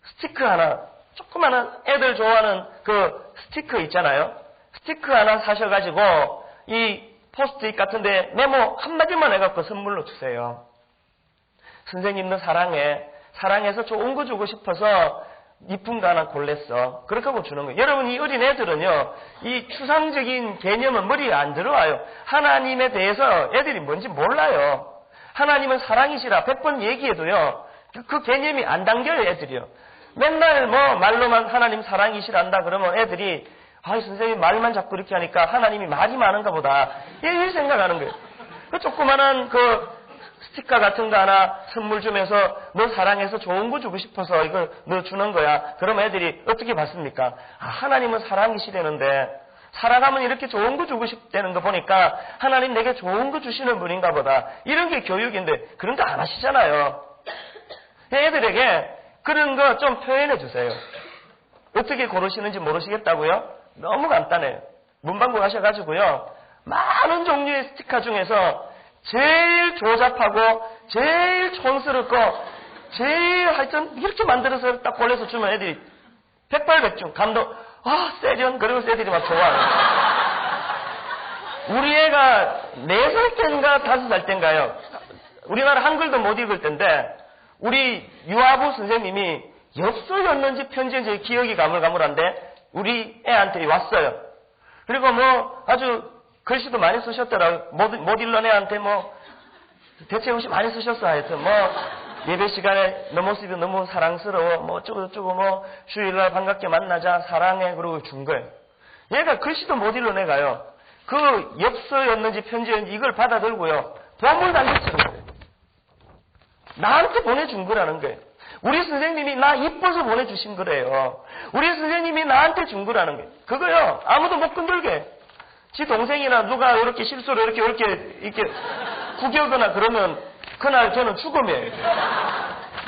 스티커 하나 조그마한 애들 좋아하는 그 스티커 있잖아요. 스티커 하나 사셔가지고 이 포스트잇 같은데 메모 한마디만 해갖고 선물로 주세요. 선생님 너 사랑해. 사랑해서 좋은 거 주고 싶어서 이쁜 거 하나 골랐어. 그렇게 하고 주는 거예요. 여러분 이 어린 애들은요 이 추상적인 개념은 머리에 안 들어와요. 하나님에 대해서 애들이 뭔지 몰라요. 하나님은 사랑이시라 100번 얘기해도요 그 개념이 안 당겨요 애들이요. 맨날 뭐 말로만 하나님 사랑이시란다 그러면 애들이 선생님 말만 자꾸 이렇게 하니까 하나님이 말이 많은가 보다 이 생각하는 거예요. 그 조그만한 그 스티커 같은 거 하나 선물 주면서 너 사랑해서 좋은 거 주고 싶어서 이걸 너 주는 거야. 그럼 애들이 어떻게 받습니까? 하나님은 사랑이시라는데 살아가면 이렇게 좋은 거 주고 싶다는 거 보니까 하나님 내게 좋은 거 주시는 분인가 보다. 이런 게 교육인데 그런 거 안 하시잖아요. 애들에게 그런 거 좀 표현해 주세요. 어떻게 고르시는지 모르시겠다고요? 너무 간단해요. 문방구 가셔가지고요 많은 종류의 스티커 중에서 제일 조잡하고 제일 촌스럽고 제일 하여튼 이렇게 만들어서 딱 골라서 주면 애들이 백발백중 감동 세련 그리고 애들이 막 좋아해요. 우리 애가 4살 때인가 5살 때인가요? 우리나라 한글도 못 읽을 때인데 우리 유아부 선생님이 엽서였는지 편지인지 기억이 가물가물한데 우리 애한테 왔어요. 그리고 뭐 아주 글씨도 많이 쓰셨더라고요. 못 읽는 애한테 뭐 대체 혹시 많이 쓰셨어. 하여튼 뭐 예배 시간에 너 모습이 너무 사랑스러워 뭐 어쩌고 뭐 주일날 반갑게 만나자 사랑해 그러고 준 거예요. 얘가 글씨도 못 읽는 애가요 그 엽서였는지 편지였는지 이걸 받아들고요 보물 단계처럼 거예요. 나한테 보내준 거라는 거예요. 우리 선생님이 나 이뻐서 보내주신 거래요. 우리 선생님이 나한테 준 거라는 거예요. 그거요 아무도 못 건들게. 지 동생이나 누가 이렇게 실수로 이렇게 구겨거나 그러면 그날 저는 죽음이에요.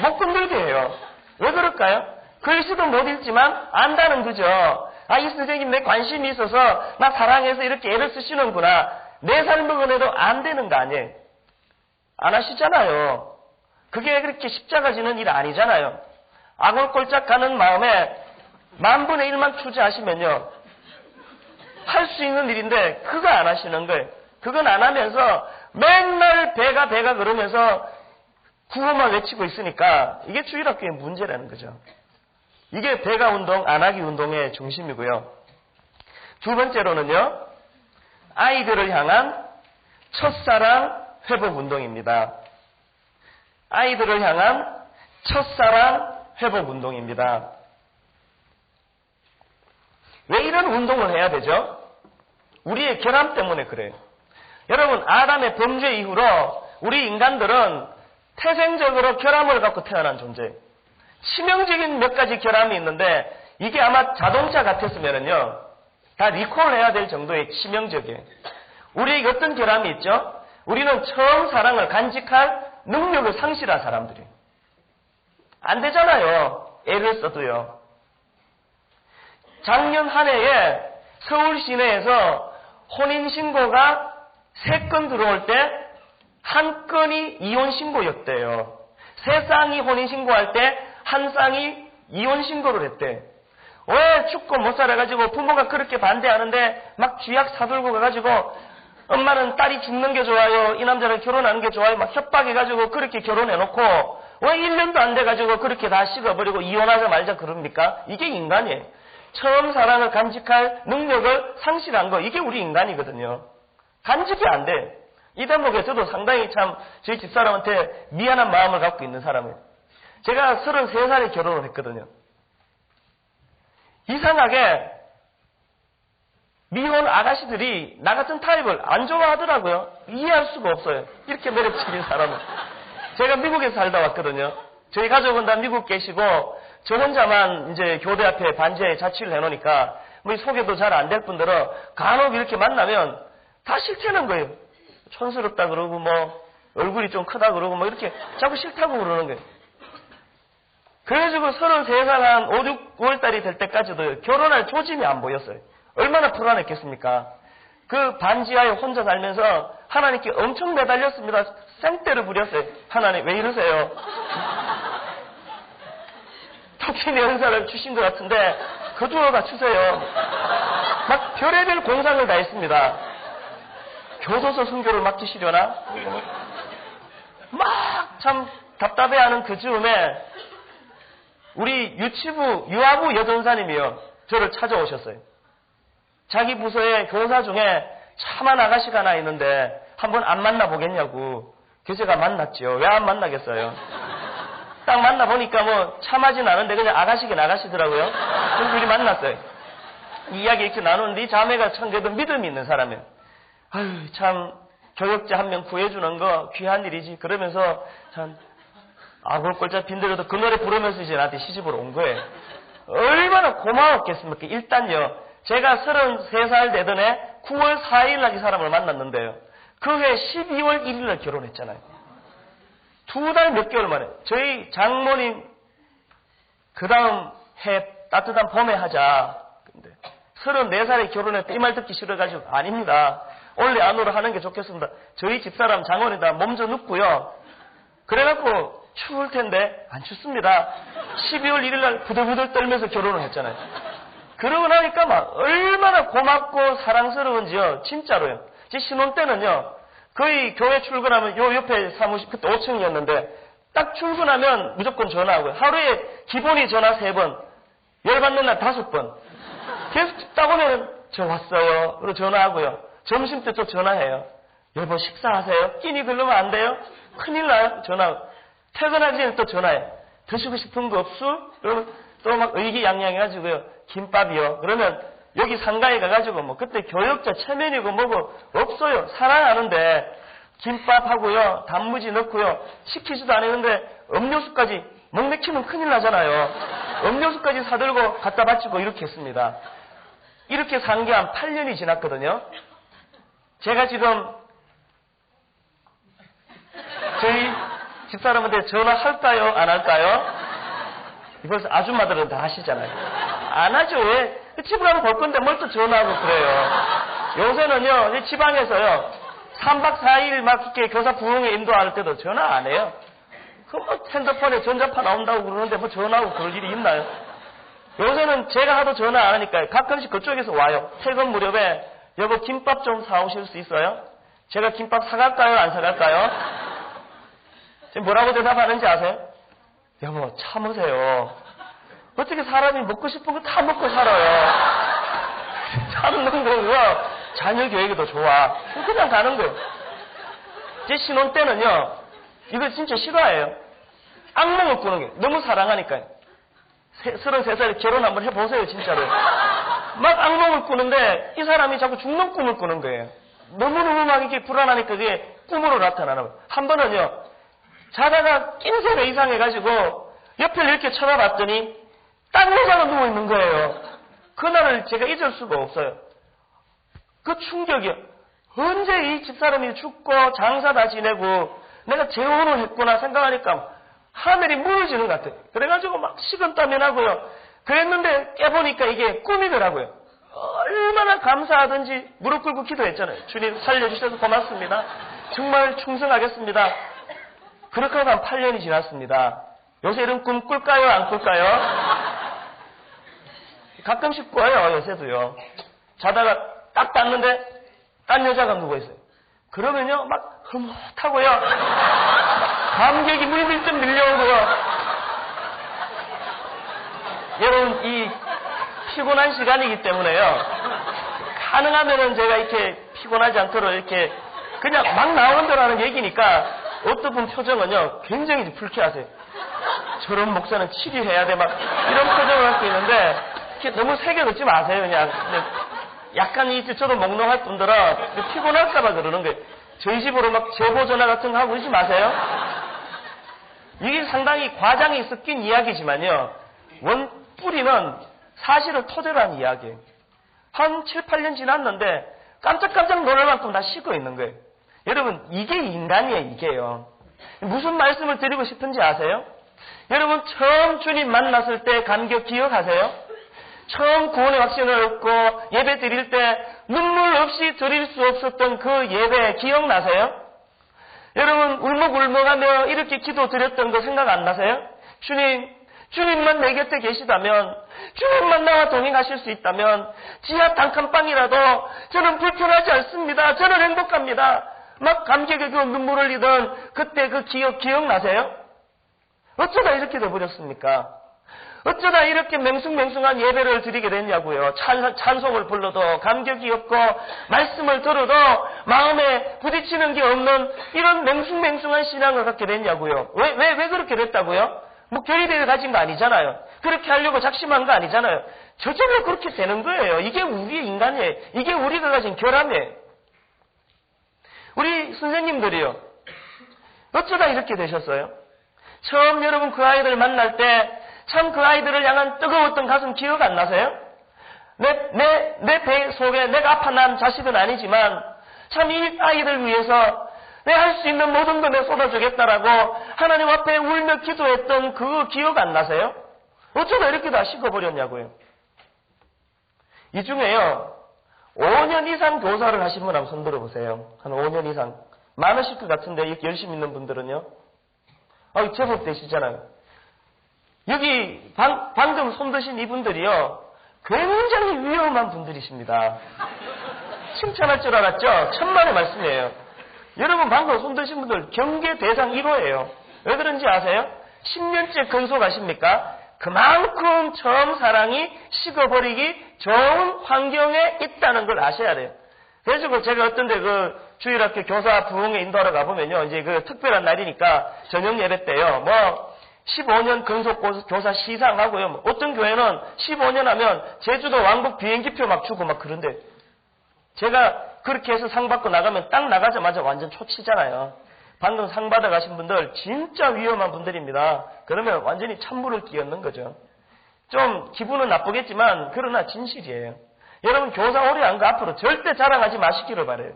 못 건들게 해요. 왜 그럴까요? 글씨도 못 읽지만 안다는 거죠. 이 선생님 내 관심이 있어서 나 사랑해서 이렇게 애를 쓰시는구나. 4살 먹은 애도 안 되는 거 아니에요. 안 하시잖아요. 그게 그렇게 십자가 지는 일 아니잖아요. 아골골짝 가는 마음에 10,000분의 1만 투자하시면요. 할 수 있는 일인데 그거 안 하시는 거예요. 그건 안 하면서 맨날 배가 그러면서 구호만 외치고 있으니까 이게 주일학교의 문제라는 거죠. 이게 배가 운동, 안 하기 운동의 중심이고요. 두 번째로는요. 아이들을 향한 첫사랑 회복 운동입니다. 아이들을 향한 첫사랑 회복 운동입니다. 왜 이런 운동을 해야 되죠? 우리의 결함 때문에 그래요. 여러분 아담의 범죄 이후로 우리 인간들은 태생적으로 결함을 갖고 태어난 존재예요. 치명적인 몇 가지 결함이 있는데 이게 아마 자동차 같았으면요 다 리콜해야 될 정도의 치명적이에요. 우리에게 어떤 결함이 있죠? 우리는 처음 사랑을 간직할 능력을 상실한 사람들이에요. 안 되잖아요. 애를 써도요. 작년 한 해에 서울 시내에서 혼인신고가 3건 들어올 때 한 건이 이혼신고였대요. 3쌍이 혼인신고할 때 한 쌍이 이혼신고를 했대. 왜 죽고 못 살아가지고 부모가 그렇게 반대하는데 막 쥐약 사들고 가가지고 엄마는 딸이 죽는 게 좋아요. 이 남자는 결혼하는 게 좋아요. 막 협박해가지고 그렇게 결혼해놓고 왜 1년도 안 돼가지고 그렇게 다 식어버리고 이혼하자 말자 그럽니까? 이게 인간이에요. 처음 사랑을 간직할 능력을 상실한 거 이게 우리 인간이거든요. 간직이 안 돼. 이 대목에 저도 상당히 참 저희 집사람한테 미안한 마음을 갖고 있는 사람이에요. 제가 33살에 결혼을 했거든요. 이상하게 미혼 아가씨들이 나 같은 타입을 안 좋아하더라고요. 이해할 수가 없어요. 이렇게 매력적인 사람을. 제가 미국에서 살다 왔거든요. 저희 가족은 다 미국 계시고 저 혼자만 이제 교대 앞에 반지하에 자취를 해놓으니까 뭐 소개도 잘 안 될 분들은 간혹 이렇게 만나면 다 싫다는 거예요. 촌스럽다 그러고 뭐 얼굴이 좀 크다 그러고 뭐 이렇게 자꾸 싫다고 그러는 거예요. 그래가지고 33살 한 5, 6월달이 될 때까지도 결혼할 조짐이 안 보였어요. 얼마나 불안했겠습니까? 그 반지하에 혼자 살면서 하나님께 엄청 매달렸습니다. 생떼를 부렸어요. 하나님 왜 이러세요? 특히 내 은사를 주신 것 같은데 그쪽으로 주세요. 막 별의별 공상을 다 했습니다. 교도소 선교를 맡기시려나? 막 참 답답해하는 그 즈음에 우리 유아부 여전사님이요 저를 찾아오셨어요. 자기 부서의 교사 중에 참한 아가씨가 하나 있는데 한번 안 만나보겠냐고. 그래서 제가 만났죠. 왜 안 만나겠어요? 딱 만나보니까 뭐 참하진 않은데 그냥 아가씨긴 아가씨더라고요. 그래서 둘이 만났어요. 이야기 이렇게 나누는데 이 자매가 참 그래도 믿음이 있는 사람이에요. 아유 참 교역자 한 명 구해주는 거 귀한 일이지. 그러면서 참 아골 꼴짜 빈들여도 그 노래 부르면서 이제 나한테 시집으로 온 거예요. 얼마나 고마웠겠습니까? 일단요. 제가 33살 되던 해 9월 4일 날 이 사람을 만났는데요. 그 해 12월 1일 날 결혼했잖아요. 2달 몇 개월 만에. 저희 장모님 그 다음 해 따뜻한 봄에 하자. 근데 34살에 결혼했다. 이 말 듣기 싫어가지고 아닙니다. 원래 안으로 하는 게 좋겠습니다. 저희 집사람 장모님 몸 좀 눕고요. 그래갖고 추울 텐데 안 춥습니다. 12월 1일 날 부들부들 떨면서 결혼을 했잖아요. 그러고 나니까 막 얼마나 고맙고 사랑스러운지요. 진짜로요. 제 신혼 때는요. 거의 교회 출근하면 요 옆에 사무실 그때 5층이었는데 딱 출근하면 무조건 전화하고요. 하루에 기본이 전화 3번, 열받는 날 5번. 계속 딱 오면은 저 왔어요. 그리고 전화하고요. 점심 때 또 전화해요. 여보 식사하세요? 끼니 들르면 안 돼요? 큰일 나요. 전화하고. 퇴근하기 전에 또 전화해. 드시고 싶은 거 없어? 그러면 또 막 의기양양해가지고요. 김밥이요. 그러면 여기 상가에 가가지고 뭐 그때 교역자 체면이고 뭐고 없어요. 사랑하는데 김밥하고요. 단무지 넣고요. 시키지도 않았는데 음료수까지 먹맥히면 큰일 나잖아요. 음료수까지 사들고 갖다 바치고 이렇게 했습니다. 이렇게 산 게 한 8년이 지났거든요. 제가 지금 저희 집사람한테 전화할까요? 안 할까요? 이벌써 아줌마들은 다 하시잖아요. 안 하죠. 왜? 집을 한번 볼 건데 뭘 또 전화하고 그래요. 요새는요, 지방에서요, 3박 4일 막 이렇게 교사 부흥회 인도할 때도 전화 안 해요. 그 뭐 핸드폰에 전자파 나온다고 그러는데 뭐 전화하고 그럴 일이 있나요? 요새는 제가 하도 전화 안 하니까 가끔씩 그쪽에서 와요. 퇴근 무렵에 여보 김밥 좀 사오실 수 있어요? 제가 김밥 사갈까요? 안 사갈까요? 지금 뭐라고 대답하는지 아세요? 여보 참으세요. 어떻게 사람이 먹고 싶은 거 다 먹고 살아요. 참는 거고요. 자녀 교육이 더 좋아. 그냥 가는 거예요. 제 신혼 때는요. 이거 진짜 실화예요. 악몽을 꾸는 게 너무 사랑하니까요. 33살에 결혼 한번 해보세요. 진짜로. 막 악몽을 꾸는데 이 사람이 자꾸 죽는 꿈을 꾸는 거예요. 너무너무 막 이렇게 불안하니까 그게 꿈으로 나타나는 거예요. 한 번은요. 자다가 낌새가 이상해가지고 옆을 이렇게 쳐다봤더니 딴 여자가 누워있는 거예요. 그날을 제가 잊을 수가 없어요. 그 충격이요. 언제 이 집사람이 죽고 장사 다 지내고 내가 재혼을 했구나 생각하니까 하늘이 무너지는 것 같아요. 그래가지고 막 식은땀이 나고요. 그랬는데 깨보니까 이게 꿈이더라고요. 얼마나 감사하든지 무릎 꿇고 기도했잖아요. 주님 살려주셔서 고맙습니다. 정말 충성하겠습니다. 그렇게 하고 한 8년이 지났습니다. 요새 이런 꿈 꿀까요? 안 꿀까요? 가끔씩 꿔요. 요새도요. 자다가 딱 땄는데 딴 여자가 누워있어요. 그러면요 막 흐뭇하고요. 감격이 물밀듯 밀려오고요. 여러분 이 피곤한 시간이기 때문에요. 가능하면은 제가 이렇게 피곤하지 않도록 이렇게 그냥 막 나오는 대로 하는 얘기니까 어떤 분 표정은요 굉장히 불쾌하세요. 저런 목사는 치료해야 돼 막 이런 표정을 할 수 있는데 이렇게 너무 새겨 넣지 마세요. 그냥 약간 저도 몽롱할 분들은 피곤할까봐 그러는 거예요. 저희 집으로 막 제보 전화 같은 거 하고 그러지 마세요. 이게 상당히 과장이 섞인 이야기지만요. 뿌리는 사실을 토대로 한 이야기예요. 한 7, 8년 지났는데 깜짝깜짝 놀랄 만큼 다 식어 있는 거예요. 여러분, 이게 인간이에요, 이게요. 무슨 말씀을 드리고 싶은지 아세요? 여러분, 처음 주님 만났을 때 감격 기억하세요? 처음 구원의 확신을 얻고 예배 드릴 때 눈물 없이 드릴 수 없었던 그 예배 기억나세요? 여러분, 울먹울먹하며 이렇게 기도 드렸던 거 생각 안 나세요? 주님만 내 곁에 계시다면, 주님만 나와 동행하실 수 있다면 지하 단칸방이라도 저는 불편하지 않습니다. 저는 행복합니다. 막 감격에 그 눈물을 흘리던 그때 그 기억나세요? 어쩌다 이렇게 돼버렸습니까? 어쩌다 이렇게 맹숭맹숭한 예배를 드리게 됐냐고요. 찬송을 불러도 감격이 없고 말씀을 들어도 마음에 부딪히는 게 없는 이런 맹숭맹숭한 신앙을 갖게 됐냐고요. 왜 그렇게 됐다고요? 뭐 교회대회 가진 거 아니잖아요. 그렇게 하려고 작심한 거 아니잖아요. 저절로 그렇게 되는 거예요. 이게 우리의 인간이에요. 이게 우리가 가진 결함이에요. 우리 선생님들이요. 어쩌다 이렇게 되셨어요? 처음 여러분 그 아이들 만날 때 참 그 아이들을 향한 뜨거웠던 가슴 기억 안 나세요? 내 배 속에 내가 아파난 자식은 아니지만 참 이 아이들 위해서 내 할 수 있는 모든 걸 내 쏟아주겠다라고 하나님 앞에 울며 기도했던 그 기억 안 나세요? 어쩌다 이렇게 다 식어버렸냐고요. 이 중에요. 5년 이상 교사를 하신 분 한번 손 들어보세요. 한 5년 이상. 많으실 것 같은데 이렇게 열심히 있는 분들은요. 제법 되시잖아요. 여기 방금 손 드신 이분들이요. 굉장히 위험한 분들이십니다. 칭찬할 줄 알았죠? 천만의 말씀이에요. 여러분 방금 손 드신 분들 경계 대상 1호예요. 왜 그런지 아세요? 10년째 근속하십니까? 그만큼 처음 사랑이 식어버리기 좋은 환경에 있다는 걸 아셔야 돼요. 그래서 제가 어떤데 주일학교 교사 부흥회 인도하러 가보면요. 이제 특별한 날이니까 저녁 예배 때요. 15년 근속 교사 시상하고요. 어떤 교회는 15년 하면 제주도 왕복 비행기표 막 주고 막 그런데 제가 그렇게 해서 상 받고 나가면 딱 나가자마자 완전 초치잖아요. 방금 상 받아가신 분들 진짜 위험한 분들입니다. 그러면 완전히 찬물을 끼얹는 거죠. 좀 기분은 나쁘겠지만 그러나 진실이에요. 여러분 교사 오래 한 거 앞으로 절대 자랑하지 마시기를 바래요.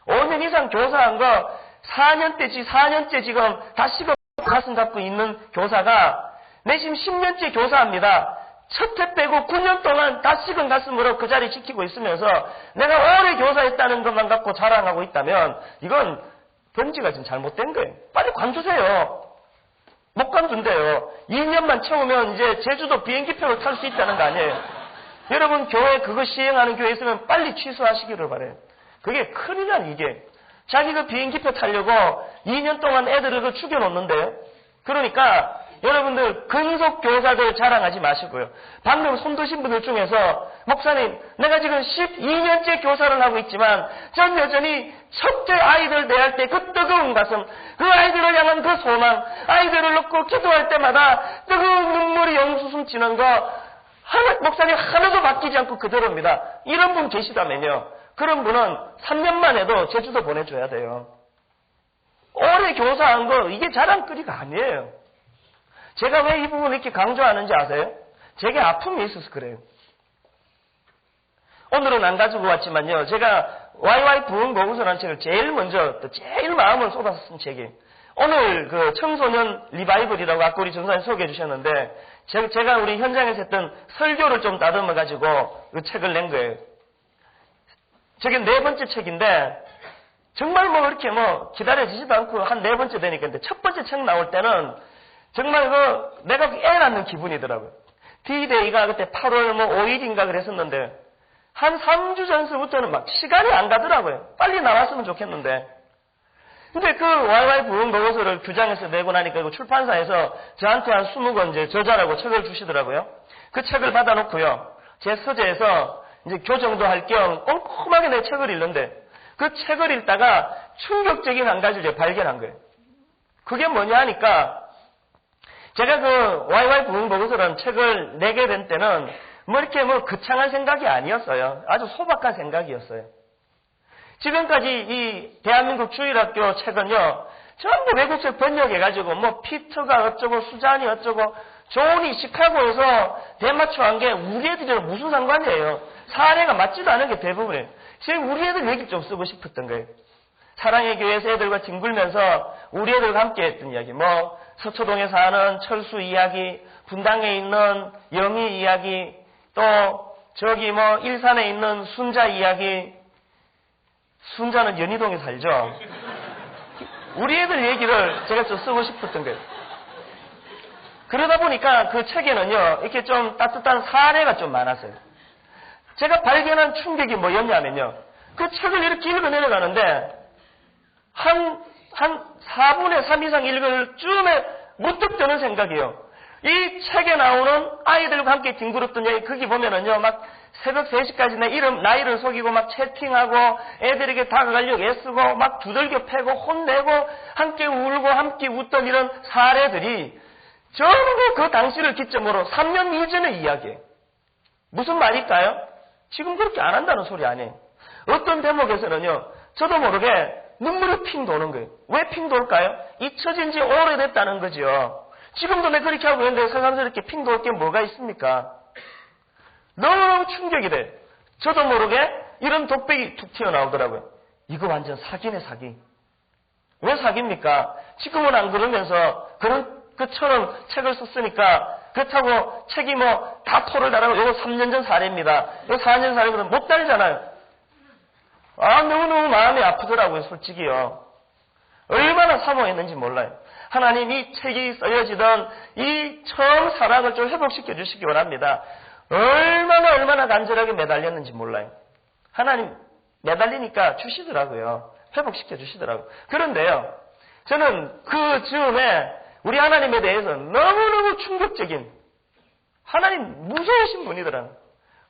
5년 이상 교사한 거 4년째 지금 다 식어 가슴 잡고 있는 교사가 내 지금 10년째 교사합니다. 첫 해 빼고 9년 동안 다 식은 가슴으로 그 자리 지키고 있으면서 내가 오래 교사했다는 것만 갖고 자랑하고 있다면 이건 번지가 지금 잘못된 거예요. 빨리 관두세요. 못 관둔대요. 2년만 채우면 이제 제주도 비행기표를 탈 수 있다는 거 아니에요. 여러분 교회 그거 시행하는 교회 있으면 빨리 취소하시기를 바래요. 그게 큰일이란 이게. 자기 비행기표 타려고 2년 동안 애들을 죽여놓는데요. 그러니까 여러분들 근속 교사들 자랑하지 마시고요. 방금 손 드신 분들 중에서 목사님 내가 지금 12년째 교사를 하고 있지만 전 여전히 첫째 아이들 대할 때 그 뜨거운 가슴, 그 아이들을 향한 그 소망, 아이들을 놓고 기도할 때마다 뜨거운 눈물이 영수숨 치는 거 목사님 하나도 바뀌지 않고 그대로입니다. 이런 분 계시다면요. 그런 분은 3년만 해도 제주도 보내줘야 돼요. 오래 교사한 거 이게 자랑거리가 아니에요. 제가 왜 이 부분을 이렇게 강조하는지 아세요? 제게 아픔이 있어서 그래요. 오늘은 안 가지고 왔지만요. 제가 YY 부흥보고서라는 책을 제일 마음을 쏟아서 쓴 책이에요. 오늘 청소년 리바이벌이라고 아까 우리 전사님 소개해 주셨는데 제가 우리 현장에서 했던 설교를 좀 다듬어가지고 이 책을 낸 거예요. 저게 4번째 책인데 정말 이렇게 기다려지지도 않고 한 4번째 되니까 근데 첫 번째 책 나올 때는 정말 내가 애 낳는 기분이더라고요. D-Day가 그때 8월 5일인가 그랬었는데 한 3주 전서부터는 막 시간이 안 가더라고요. 빨리 나왔으면 좋겠는데. 근데 그 YY 부흥보고서를 규장해서 내고 나니까 출판사에서 저한테 한 20권 이제 저자라고 책을 주시더라고요. 그 책을 받아놓고요. 제 서재에서 이제 교정도 할 겸 꼼꼼하게 내 책을 읽는데 그 책을 읽다가 충격적인 한 가지를 제가 발견한 거예요. 그게 뭐냐 하니까 제가 YY 부흥보고서라는 책을 내게 된 때는 이렇게 거창한 생각이 아니었어요. 아주 소박한 생각이었어요. 지금까지 이 대한민국 주일학교 책은요, 전부 외국책 번역해가지고 피터가 어쩌고 수잔이 어쩌고 존이 시카고에서 대마초한 게 우리 애들이랑 무슨 상관이에요? 사례가 맞지도 않은 게 대부분이에요. 지금 우리 애들 얘기 좀 쓰고 싶었던 거예요. 사랑의 교회에서 애들과 뒹굴면서 우리 애들과 함께 했던 이야기, 뭐 서초동에 사는 철수 이야기, 분당에 있는 영희 이야기, 또 저기 뭐 일산에 있는 순자 이야기. 순자는 연희동에 살죠. 우리 애들 얘기를 제가 좀 쓰고 싶었던 거예요. 그러다 보니까 그 책에는요, 이렇게 좀 따뜻한 사례가 좀 많았어요. 제가 발견한 충격이 뭐였냐면요, 그 책을 이렇게 읽어 내려가는데 한 4분의 3 이상 읽을 쯤에 문득 드는 생각이에요. 이 책에 나오는 아이들과 함께 뒹굴었던 얘기, 거기 보면은요, 막 새벽 3시까지 내 나이를 속이고 막 채팅하고 애들에게 다가가려고 애쓰고 막 두들겨 패고 혼내고 함께 울고 함께 웃던 이런 사례들이 전부 그 당시를 기점으로 3년 이전의 이야기예요. 무슨 말일까요? 지금 그렇게 안 한다는 소리 아니에요. 어떤 대목에서는요, 저도 모르게 눈물이 핑 도는 거예요. 왜 핑 돌까요? 잊혀진 지 오래됐다는 거죠. 지금도 내가 그렇게 하고 있는데 새삼스럽게 핑 돌 게 뭐가 있습니까? 너무너무 충격이 돼. 저도 모르게 이런 독백이 툭 튀어나오더라고요. 이거 완전 사기네, 사기. 왜 사기입니까? 지금은 안 그러면서 그처럼 책을 썼으니까 그렇다고 책이 뭐 다 토를 달아고 이거 3년 전 사례입니다. 이거 4년 사례보다 못 달잖아요. 너무너무 마음이 아프더라고요, 솔직히요. 얼마나 사모했는지 몰라요. 하나님 이 책이 써여지던 이 처음 사랑을 좀 회복시켜 주시기 원합니다. 얼마나 간절하게 매달렸는지 몰라요. 하나님 매달리니까 주시더라고요. 회복시켜 주시더라고요. 그런데요, 저는 그 즈음에 우리 하나님에 대해서 너무너무 충격적인, 하나님 무서우신 분이더라.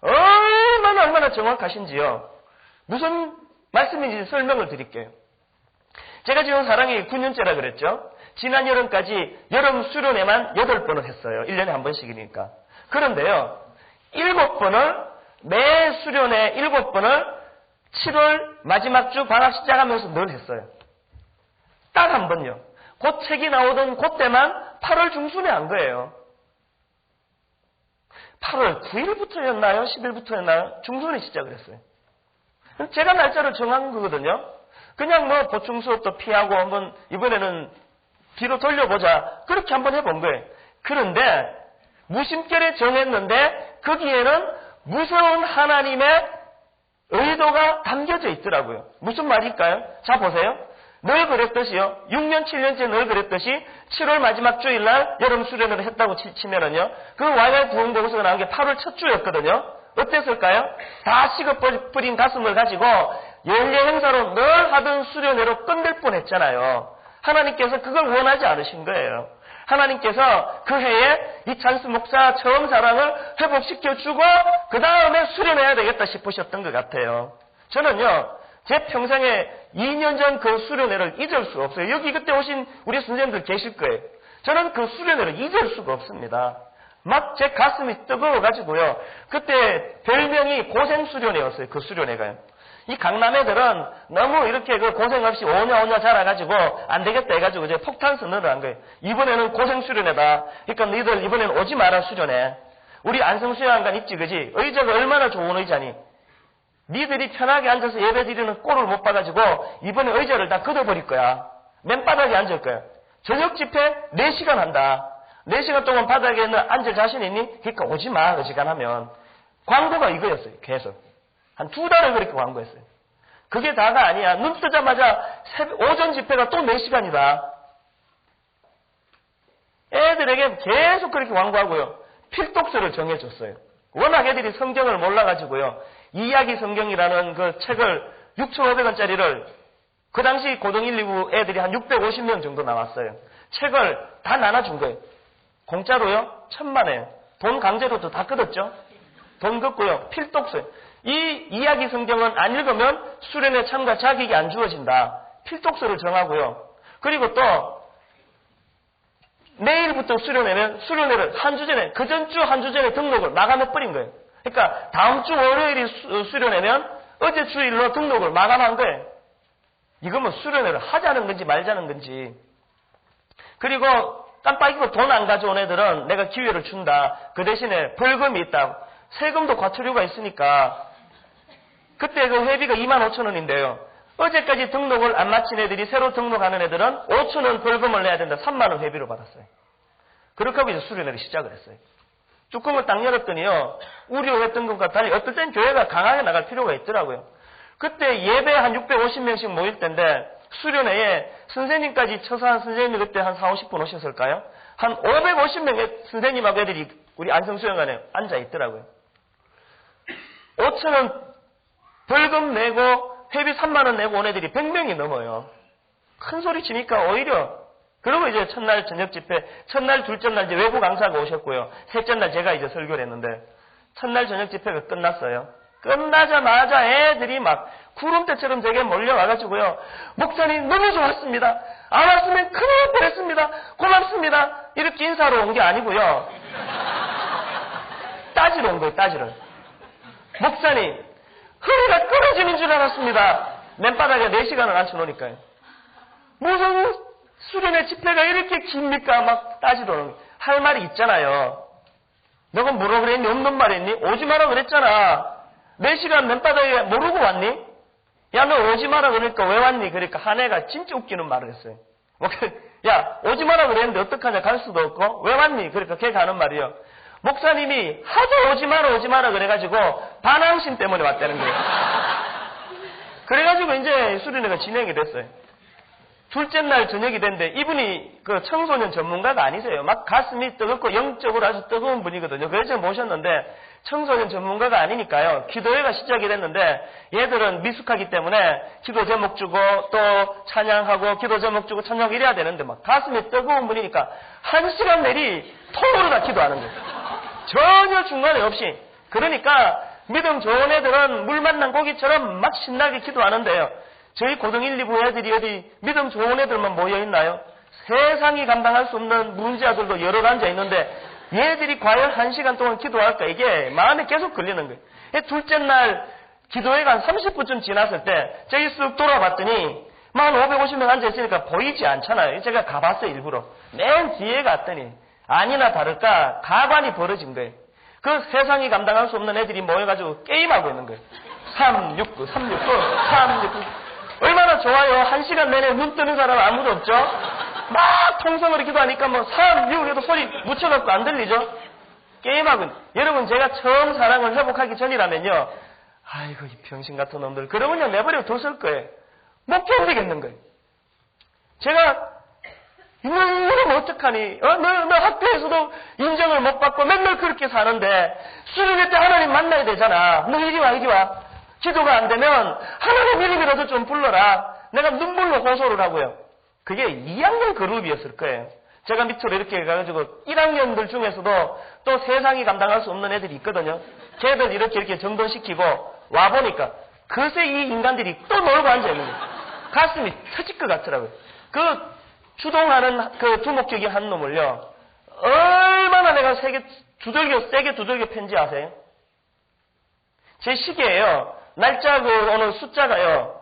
얼마나 정확하신지요. 무슨 말씀인지 설명을 드릴게요. 제가 지금 사랑이 9년째라 그랬죠. 지난 여름까지 여름 수련회만 8번을 했어요. 1년에 한 번씩이니까. 그런데요, 7번을, 매 수련회 7번을 7월 마지막 주 방학 시작하면서 늘 했어요. 딱 한 번요. 그 책이 나오던 그때만 8월 중순에 한 거예요. 8월 9일부터였나요? 10일부터였나요? 중순에 시작을 했어요. 제가 날짜를 정한 거거든요. 그냥 뭐 보충 수업도 피하고 한번 이번에는 뒤로 돌려보자. 그렇게 한번 해본 거예요. 그런데 무심결에 정했는데 거기에는 무서운 하나님의 의도가 담겨져 있더라고요. 무슨 말일까요? 자, 보세요. 늘 그랬듯이요. 6년, 7년째 늘 그랬듯이 7월 마지막 주일날 여름 수련회를 했다고 치면은요. 그 YY 부흥보고서가 나온 게 8월 첫 주였거든요. 어땠을까요? 다 식어버린 가슴을 가지고 연례 행사로 늘 하던 수련회로 끝낼 뻔했잖아요. 하나님께서 그걸 원하지 않으신 거예요. 하나님께서 그 해에 이찬수 목사 처음 사랑을 회복시켜주고 그 다음에 수련해야 되겠다 싶으셨던 것 같아요. 저는요, 제 평생에 2년 전 그 수련회를 잊을 수가 없어요. 여기 그때 오신 우리 선생님들 계실 거예요. 저는 그 수련회를 잊을 수가 없습니다. 막 제 가슴이 뜨거워가지고요. 그때 별명이 고생수련회였어요. 그 수련회가요. 이 강남 애들은 너무 이렇게 그 고생 없이 오냐 자라가지고 안 되겠다 해가지고 이제 폭탄 선언을 한 거예요. 이번에는 고생수련회다. 그러니까 너희들 이번에는 오지 마라 수련회. 우리 안성수양관 있지, 그지? 의자가 얼마나 좋은 의자니? 니들이 편하게 앉아서 예배 드리는 꼴을 못 봐가지고 이번에 의자를 다 걷어버릴 거야. 맨바닥에 앉을 거야. 저녁 집회 4시간 한다. 4시간 동안 바닥에 앉을 자신 있니? 그러니까 오지 마, 어지간하면. 광고가 이거였어요, 계속. 한 2달을 그렇게 광고했어요. 그게 다가 아니야. 눈 뜨자마자 오전 집회가 또 4시간이다. 애들에게 계속 그렇게 광고하고요. 필독서를 정해줬어요. 워낙 애들이 성경을 몰라가지고요. 이야기 성경이라는 그 책을 6,500원짜리를 그 당시 고등 1, 2부 애들이 한 650명 정도 나왔어요. 책을 다 나눠준 거예요. 공짜로요? 1,000만에. 돈 강제로도 다 끊었죠? 돈 걷고요. 필독서요. 이 이야기 성경은 안 읽으면 수련회 참가 자격이 안 주어진다. 필독서를 정하고요. 그리고 또 내일부터 수련회를 한 주 전에, 그 전주 한 주 전에 등록을 마감해버린 거예요. 그러니까 다음 주 월요일이 수련회면 어제 주일로 등록을 마감한 거예요. 이거 뭐 수련회를 하자는 건지 말자는 건지. 그리고 깜빡이고 돈 안 가져온 애들은 내가 기회를 준다. 그 대신에 벌금이 있다. 세금도 과태료가 있으니까. 그때 그 회비가 25,000원인데요. 어제까지 등록을 안 마친 애들이 새로 등록하는 애들은 5,000원 벌금을 내야 된다. 3만 원 회비로 받았어요. 그렇게 하고 이제 수련회를 시작을 했어요. 뚜껑을 딱 열었더니요. 우려했던 것과 달리 어떨 땐 교회가 강하게 나갈 필요가 있더라고요. 그때 예배 한 650명씩 모일 때인데 수련회에 선생님까지 처사한 선생님이 그때 한 40, 50분 오셨을까요? 한 550명의 선생님하고 애들이 우리 안성수영관에 앉아 있더라고요. 5,000원 벌금 내고 회비 3만 원 내고 온 애들이 100명이 넘어요. 큰 소리 치니까 오히려. 그리고 이제 첫날 저녁 집회, 첫날 둘째 날 이제 외부 강사가 오셨고요. 셋째 날 제가 이제 설교를 했는데 첫날 저녁 집회가 끝났어요. 끝나자마자 애들이 막 구름대처럼 제게 몰려와가지고요. 목사님 너무 좋았습니다. 안 왔으면 큰일 날 뻔했습니다. 고맙습니다. 이렇게 인사로 온 게 아니고요. 따지러 온 거예요. 따지러. 목사님 허리가 끊어지는 줄 알았습니다. 맨바닥에 4시간을 앉혀놓으니까요. 무슨 수련회 집회가 이렇게 깁니까? 막 따지러 오는 거예요. 할 말이 있잖아요. 너가 뭐라 그랬니? 없는 말 했니? 오지 마라 그랬잖아. 4시간 맨바닥에 모르고 왔니? 야, 너 오지 마라 그러니까 왜 왔니? 그러니까 한 애가 진짜 웃기는 말을 했어요. 야, 오지 마라 그랬는데 어떡하냐? 갈 수도 없고. 왜 왔니? 그러니까 걔가 하는 말이요. 목사님이 하도 오지 마라 그래가지고 반항심 때문에 왔다는 거예요. 그래가지고 이제 수련회가 진행이 됐어요. 둘째 날 저녁이 됐는데 이분이 그 청소년 전문가가 아니세요. 막 가슴이 뜨겁고 영적으로 아주 뜨거운 분이거든요. 그래서 모셨는데 청소년 전문가가 아니니까요. 기도회가 시작이 됐는데 얘들은 미숙하기 때문에 기도 제목 주고 또 찬양하고 기도 제목 주고 찬양하고 이래야 되는데 막 가슴이 뜨거운 분이니까 1시간 내리 통으로 다 기도하는 거예요. 전혀 중간에 없이. 그러니까 믿음 좋은 애들은 물 만난 고기처럼 막 신나게 기도하는데요. 저희 고등 1, 2부 애들이 어디 믿음 좋은 애들만 모여있나요? 세상이 감당할 수 없는 문제아들도 여러 앉아 있는데 얘들이 과연 1시간 동안 기도할까? 이게 마음에 계속 걸리는 거예요. 둘째 날 기도회가 한 30분쯤 지났을 때 저기 쓱 돌아봤더니 만 550명 앉아있으니까 보이지 않잖아요. 제가 가봤어요. 일부러. 맨 뒤에 갔더니 아니나 다를까 가관이 벌어진 거예요. 그 세상이 감당할 수 없는 애들이 모여가지고 게임하고 있는 거예요. 369, 369, 369. 얼마나 좋아요. 1시간 내내 눈 뜨는 사람 아무도 없죠. 막 통성으로 기도하니까 뭐 3, 6 해도 소리 묻혀갖고 안 들리죠. 게임하고 여러분 제가 처음 사랑을 회복하기 전이라면요. 아이고 이 병신 같은 놈들 그러면요 내버려 뒀을 거예요. 못 견디겠는 거예요. 제가 이놈은 어떡하니? 너 학교에서도 인정을 못 받고 맨날 그렇게 사는데 수련회 때 하나님 만나야 되잖아. 너 이리 와. 기도가 안 되면 하나님 이름이라도 좀 불러라. 내가 눈물로 호소를 하고요. 그게 2학년 그룹이었을 거예요. 제가 밑으로 이렇게 해가지고 1학년들 중에서도 또 세상이 감당할 수 없는 애들이 있거든요. 걔들 이렇게 정돈시키고 와보니까 그새 이 인간들이 또 놀고 앉아있는 거예요. 가슴이 터질 것 같더라고요. 그 주동하는 그 두목격이 한 놈을요. 얼마나 내가 세게 두들겨 팬지 아세요? 제 시계예요. 날짜 오늘 숫자가요.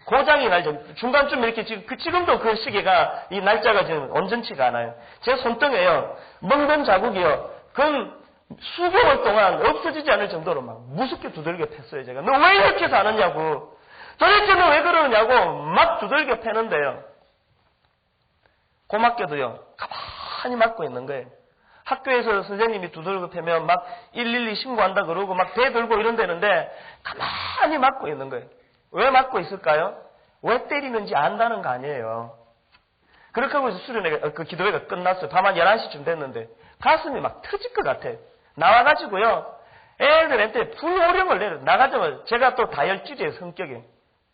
고장이 날죠. 중간쯤 이렇게 지금도 그 시계가 이 날짜가 지금 온전치가 않아요. 제 손등에요. 멍든 자국이요. 그건 수개월 동안 없어지지 않을 정도로 막 무섭게 두들겨 팼어요. 제가. 너 왜 이렇게 사느냐고. 도대체 너 왜 그러느냐고 막 두들겨 패는데요. 고맙게도요. 가만히 맞고 있는 거예요. 학교에서 선생님이 두들겨 패면 막 112 신고한다 그러고 막 배 들고 이런다는데 가만히 맞고 있는 거예요. 왜 맞고 있을까요? 왜 때리는지 안다는 거 아니에요. 그렇게 하고 수련회 그 기도회가 끝났어요. 밤 한 11시쯤 됐는데 가슴이 막 터질 것 같아요. 나와가지고요. 애들한테 불호령을 내려. 나가자마자 제가 또 다혈질이에요. 성격이.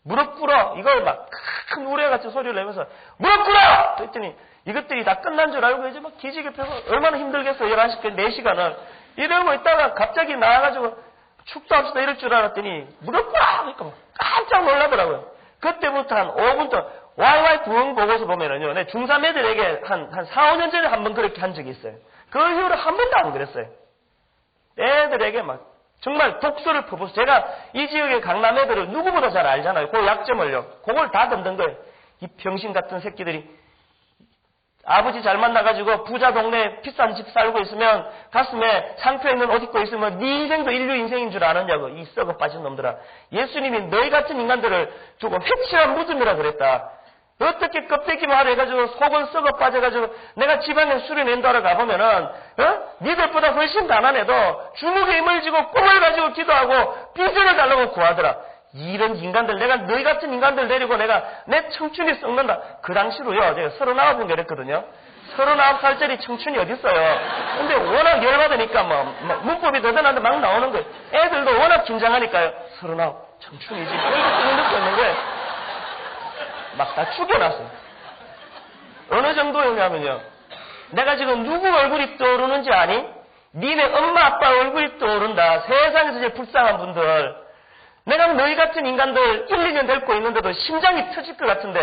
무릎 꿇어. 이걸 막 큰 우레같이 소리를 내면서 무릎 꿇어! 그랬더니 이것들이 다 끝난 줄 알고 이제 막 기지개 펴고 얼마나 힘들겠어요. 11시까지 4시간을. 이러고 있다가 갑자기 나와가지고 축도합시다 이럴 줄 알았더니 무릎 꿇어! 그러니까 깜짝 놀라더라고요. 그때부터 한 5분 동안 YY 부흥 보고서 보면은요. 내 중3 애들에게 한 4, 5년 전에 한 번 그렇게 한 적이 있어요. 그 이후로 한 번도 안 그랬어요. 애들에게 막 정말 독서를 퍼부어서 제가 이 지역의 강남 애들을 누구보다 잘 알잖아요. 그 약점을요. 그걸 다 던든 거예요. 이 병신 같은 새끼들이 아버지 잘 만나가지고 부자 동네 비싼 집 살고 있으면 가슴에 상표 있는 옷 입고 있으면 네 인생도 인류 인생인 줄 아느냐고. 이 썩어 빠진 놈들아. 예수님이 너희 같은 인간들을 두고 획실한 무덤이라 그랬다. 어떻게 껍데기만 하려 해가지고 속은 썩어 빠져가지고 내가 지방에 수련인도하러 가보면은 니들보다 훨씬 가난 애도 주먹에 힘을 쥐고 꿈을 가지고 기도하고 비전을 달라고 구하더라. 이런 인간들, 내가 너희 같은 인간들 데리고 내가 내 청춘이 썩는다. 그 당시로요, 제가 39분 그랬거든요. 39살짜리 청춘이 어딨어요. 근데 워낙 열받으니까 문법이 대단한데 막 나오는 거예요. 애들도 워낙 긴장하니까요. 39, 청춘이지. 이렇게 느끼고 있는 거예요. 막 다 죽여놨어요. 어느 정도였냐면요. 내가 지금 누구 얼굴이 떠오르는지 아니? 니네 엄마 아빠 얼굴이 떠오른다. 세상에서 제일 불쌍한 분들. 내가 너희 같은 인간들 1, 2년 데리고 있는데도 심장이 터질 것 같은데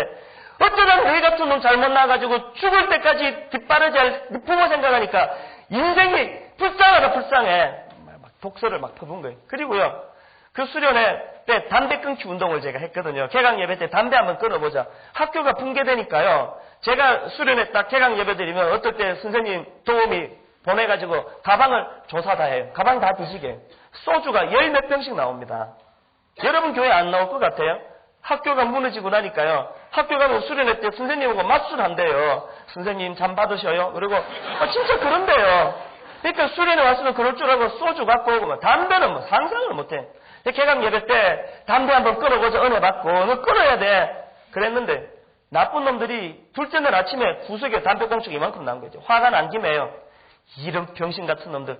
어쩌다 너희 같은 놈 잘못 나와가지고 죽을 때까지 뒷바라지 할 부모 생각하니까 인생이 불쌍하다 불쌍해. 막 독서를 막 퍼본 거예요. 그리고요. 그 수련회 때 담배 끊기 운동을 제가 했거든요. 개강 예배 때 담배 한번 끊어보자. 학교가 붕괴되니까요. 제가 수련회 딱 개강 예배 드리면 어떨 때 선생님 도우미 보내가지고 가방을 조사 다 해요. 가방 다 뒤지게. 소주가 10 몇 병씩 나옵니다. 여러분 교회 안 나올 것 같아요? 학교가 무너지고 나니까요. 학교 가면 수련회 때 선생님하고 맞술한대요. 선생님 잠 받으셔요. 그리고 진짜 그런데요. 그러니까 수련회 왔으면 그럴 줄 알고 소주 갖고 오고 담배는 상상을 못해. 개강 예배 때 담배 한번 끊어보자 은혜 받고 너 끊어야 돼. 그랬는데 나쁜 놈들이 둘째 날 아침에 구석에 담배 꽁초가 이만큼 난 거죠. 화가 난 김에요. 이런 병신 같은 놈들.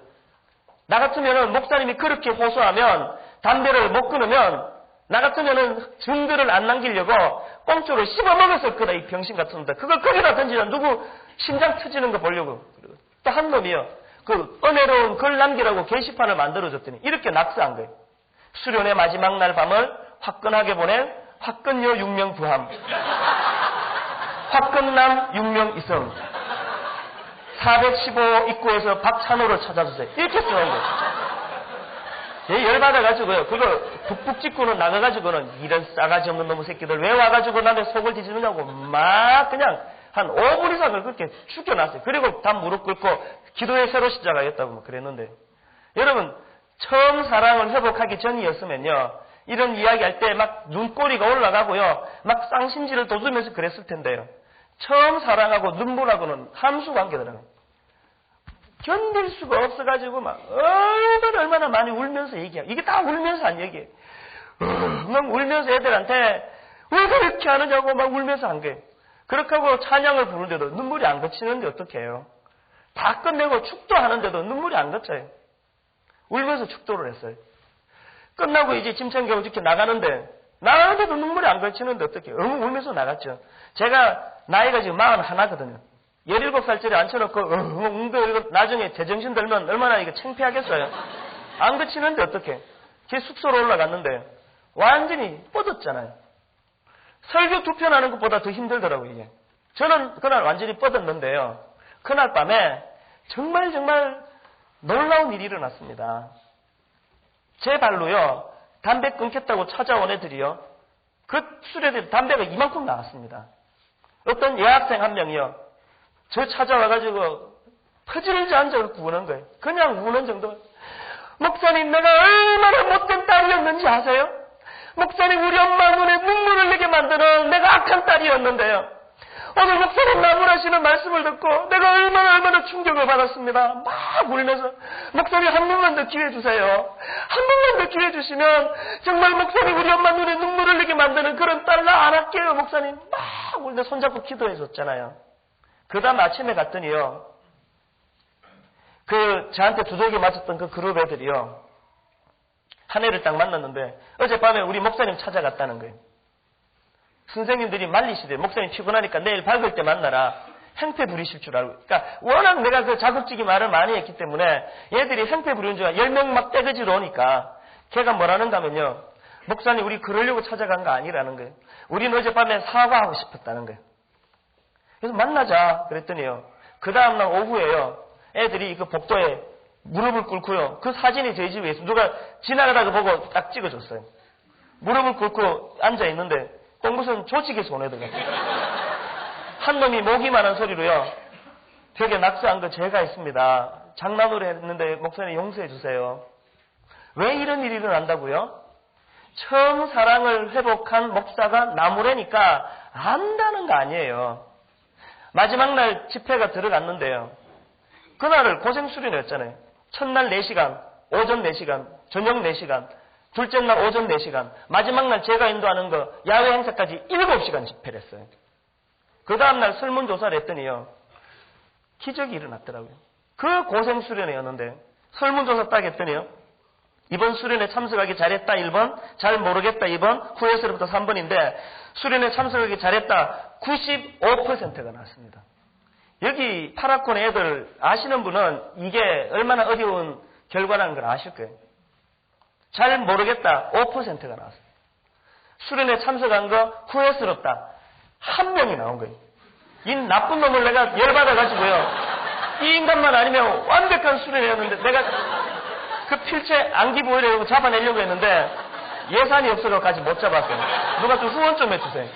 나 같으면은 목사님이 그렇게 호소하면 담배를 못 끊으면 나 같으면은 증거를 안 남기려고 꽁초를 씹어 먹었을 거다. 이 병신 같은 놈들. 그걸 거기다 던지면 누구 심장 터지는 거 보려고. 또 한 놈이요. 그 은혜로운 글 남기라고 게시판을 만들어줬더니 이렇게 낙서한 거예요. 수련의 마지막 날 밤을 화끈하게 보낸 화끈여 6명 부함. 화끈남 6명 이성. 415 입구에서 박찬호를 찾아주세요. 이렇게 쓰는 거예요. 얘 열받아가지고요. 그거 북북 찍고는 나가가지고는 이런 싸가지 없는 놈의 새끼들 왜 와가지고 남의 속을 뒤지느냐고 막 그냥 한 5분 이상을 그렇게 죽여놨어요. 그리고 다 무릎 꿇고 기도의 새로 시작하겠다고 그랬는데 여러분 처음 사랑을 회복하기 전이었으면요. 이런 이야기할 때 막 눈꼬리가 올라가고요. 막 쌍심지를 돋으면서 그랬을 텐데요. 처음 사랑하고 눈물하고는 함수관계더라고요. 견딜 수가 없어가지고 막 얼마나 많이 울면서 얘기해요. 이게 다 울면서 한 얘기예요. 막 울면서 애들한테 왜 그렇게 하느냐고 막 울면서 한 거예요. 그렇게 하고 찬양을 부르는데도 눈물이 안 그치는데 어떻게 해요? 다 끝내고 축도하는데도 눈물이 안 그쳐요. 울면서 축도를 했어요. 끝나고 이제 짐창기 어저께 나가는데 나가는데도 눈물이 안 그치는데 어떻게 해요? 울면서 나갔죠. 제가 나이가 지금 41거든요. 17살짜리 앉혀놓고 나중에 제정신 들면 얼마나 이거 창피하겠어요. 안 그치는데 어떡해. 제 숙소로 올라갔는데 완전히 뻗었잖아요. 설교 2편 하는 것보다 더 힘들더라고요. 이게. 저는 그날 완전히 뻗었는데요. 그날 밤에 정말 놀라운 일이 일어났습니다. 제 발로요. 담배 끊겠다고 찾아온 애들이요. 그 수레들이 담배가 이만큼 나왔습니다. 어떤 여학생 한 명이요. 저 찾아와가지고 퍼질지 앉아서 구는 거예요. 그냥 우는 정도. 목사님 내가 얼마나 못된 딸이었는지 아세요? 목사님 우리 엄마 눈에 눈물을 내게 만드는 내가 악한 딸이었는데요. 오늘 목사님 나무라시는 말씀을 듣고 내가 얼마나 충격을 받았습니다. 막 울면서 목사님 한 번만 더 기회 주세요. 한 번만 더 기회 주시면 정말 목사님 우리 엄마 눈에 눈물을 내게 만드는 그런 딸 나 안 할게요 목사님. 막 울면서 손잡고 기도해 줬잖아요. 그 다음 아침에 갔더니요. 저한테 두들겨 맞았던 그 그룹 애들이요. 한 애를 딱 만났는데 어젯밤에 우리 목사님 찾아갔다는 거예요. 선생님들이 말리시대요. 목사님 피곤하니까 내일 밝을 때 만나라. 행패 부리실 줄 알고. 그러니까 워낙 내가 그 자극적인 말을 많이 했기 때문에 얘들이 행패 부리는 줄 알고 10명 막 떼거지로 오니까 걔가 뭐라는가 하면요. 목사님 우리 그러려고 찾아간 거 아니라는 거예요. 우리는 어젯밤에 사과하고 싶었다는 거예요. 그래서 만나자 그랬더니요. 그 다음날 오후에요. 애들이 그 복도에 무릎을 꿇고요. 그 사진이 저희 집에 있어요. 누가 지나가다가 보고 딱 찍어줬어요. 무릎을 꿇고 앉아있는데 꼭 무슨 조직에서 온 애들 같아요. 한 놈이 모기만한 소리로요. 벽에 낙서한 거 제가 했습니다. 장난으로 했는데 목사님 용서해 주세요. 왜 이런 일이 일어난다고요? 처음 사랑을 회복한 목사가 나무래니까 안다는 거 아니에요. 마지막 날 집회가 들어갔는데요. 그날을 고생 수련회였잖아요. 첫날 4시간, 오전 4시간, 저녁 4시간, 둘째 날 오전 4시간, 마지막 날 제가 인도하는 거 야외 행사까지 7시간 집회를 했어요. 그 다음날 설문조사를 했더니요. 기적이 일어났더라고요. 그 고생 수련회였는데 설문조사 딱 했더니요. 이번 수련회 참석하기 잘했다 1번, 잘 모르겠다 2번, 후회스럽다 3번인데 수련회 참석하기 잘했다 95%가 나왔습니다. 여기 파라콘의 애들 아시는 분은 이게 얼마나 어려운 결과라는 걸 아실 거예요. 잘 모르겠다 5%가 나왔어요. 수련회 참석한 거 후회스럽다 1명이 나온 거예요. 이 나쁜 놈을 내가 열받아가지고요. 이 인간만 아니면 완벽한 수련회였는데 내가 그 필체 안기 보이려고 잡아내려고 했는데 예산이 없어서 같이 못 잡았어요. 누가 좀 후원 좀 해주세요.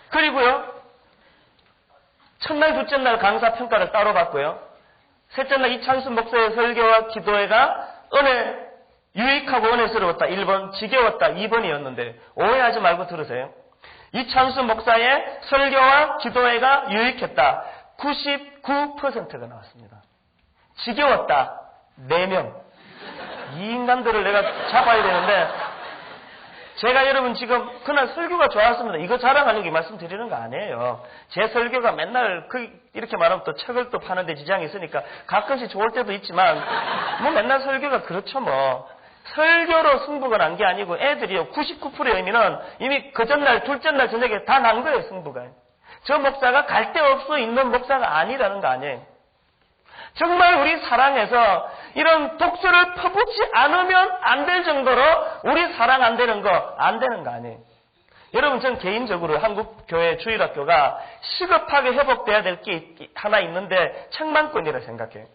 그리고요. 첫날, 둘째 날 강사 평가를 따로 받고요. 셋째 날 이창순 목사의 설교와 기도회가 유익하고 은혜스러웠다 1번, 지겨웠다 2번이었는데 오해하지 말고 들으세요. 이창순 목사의 설교와 기도회가 유익했다 99%가 나왔습니다. 지겨웠다 4명. 이 인간들을 내가 잡아야 되는데 제가 여러분 지금 그날 설교가 좋았습니다. 이거 자랑하려고 이 말씀 드리는 거 아니에요. 제 설교가 맨날 이렇게 말하면 또 책을 또 파는데 지장이 있으니까 가끔씩 좋을 때도 있지만 뭐 맨날 설교가 그렇죠 뭐. 설교로 승부가 난 게 아니고 애들이요 99%의 의미는 이미 그 전날 둘째 날 저녁에 다 난 거예요 승부가. 저 목사가 갈 데 없어 있는 목사가 아니라는 거 아니에요. 정말 우리 사랑해서 이런 독소를 퍼붓지 않으면 안 될 정도로 우리 사랑 안 되는 거 안 되는 거 아니에요. 여러분 전 개인적으로 한국교회 주일학교가 시급하게 회복돼야 될 게 하나 있는데 청만권이라 생각해요.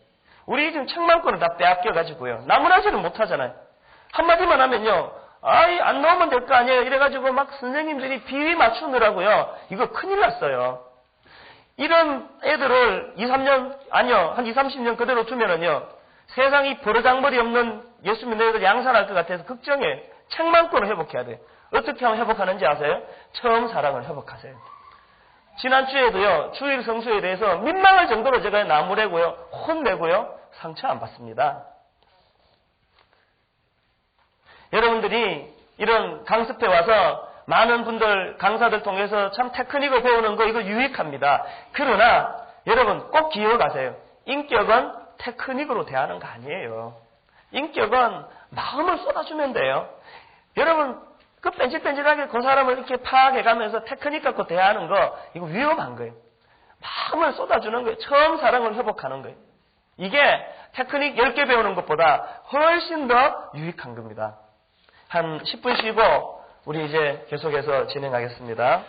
우리 지금 청만권을 다 빼앗겨가지고요. 나무라지를 못하잖아요. 한마디만 하면요. 안 나오면 될 거 아니에요. 이래가지고 막 선생님들이 비위 맞추느라고요. 이거 큰일 났어요. 이런 애들을 2-3년, 아니요, 한 20-30년 그대로 두면은요, 세상이 버르장머리 없는 예수 믿는 애들 양산할 것 같아서 걱정해. 책망권을 회복해야 돼. 어떻게 하면 회복하는지 아세요? 처음 사랑을 회복하세요. 지난주에도요, 주일 성수에 대해서 민망할 정도로 제가 나무래고요, 혼내고요, 상처 안 받습니다. 여러분들이 이런 강습회 와서 많은 분들, 강사들 통해서 참 테크닉을 배우는 거 이거 유익합니다. 그러나 여러분 꼭 기억하세요. 인격은 테크닉으로 대하는 거 아니에요. 인격은 마음을 쏟아주면 돼요. 여러분 그 뺀질뺀질하게 그 사람을 이렇게 파악해가면서 테크닉 갖고 대하는 거 이거 위험한 거예요. 마음을 쏟아주는 거예요. 처음 사랑을 회복하는 거예요. 이게 테크닉 10개 배우는 것보다 훨씬 더 유익한 겁니다. 한 10분 쉬고 우리 이제 계속해서 진행하겠습니다.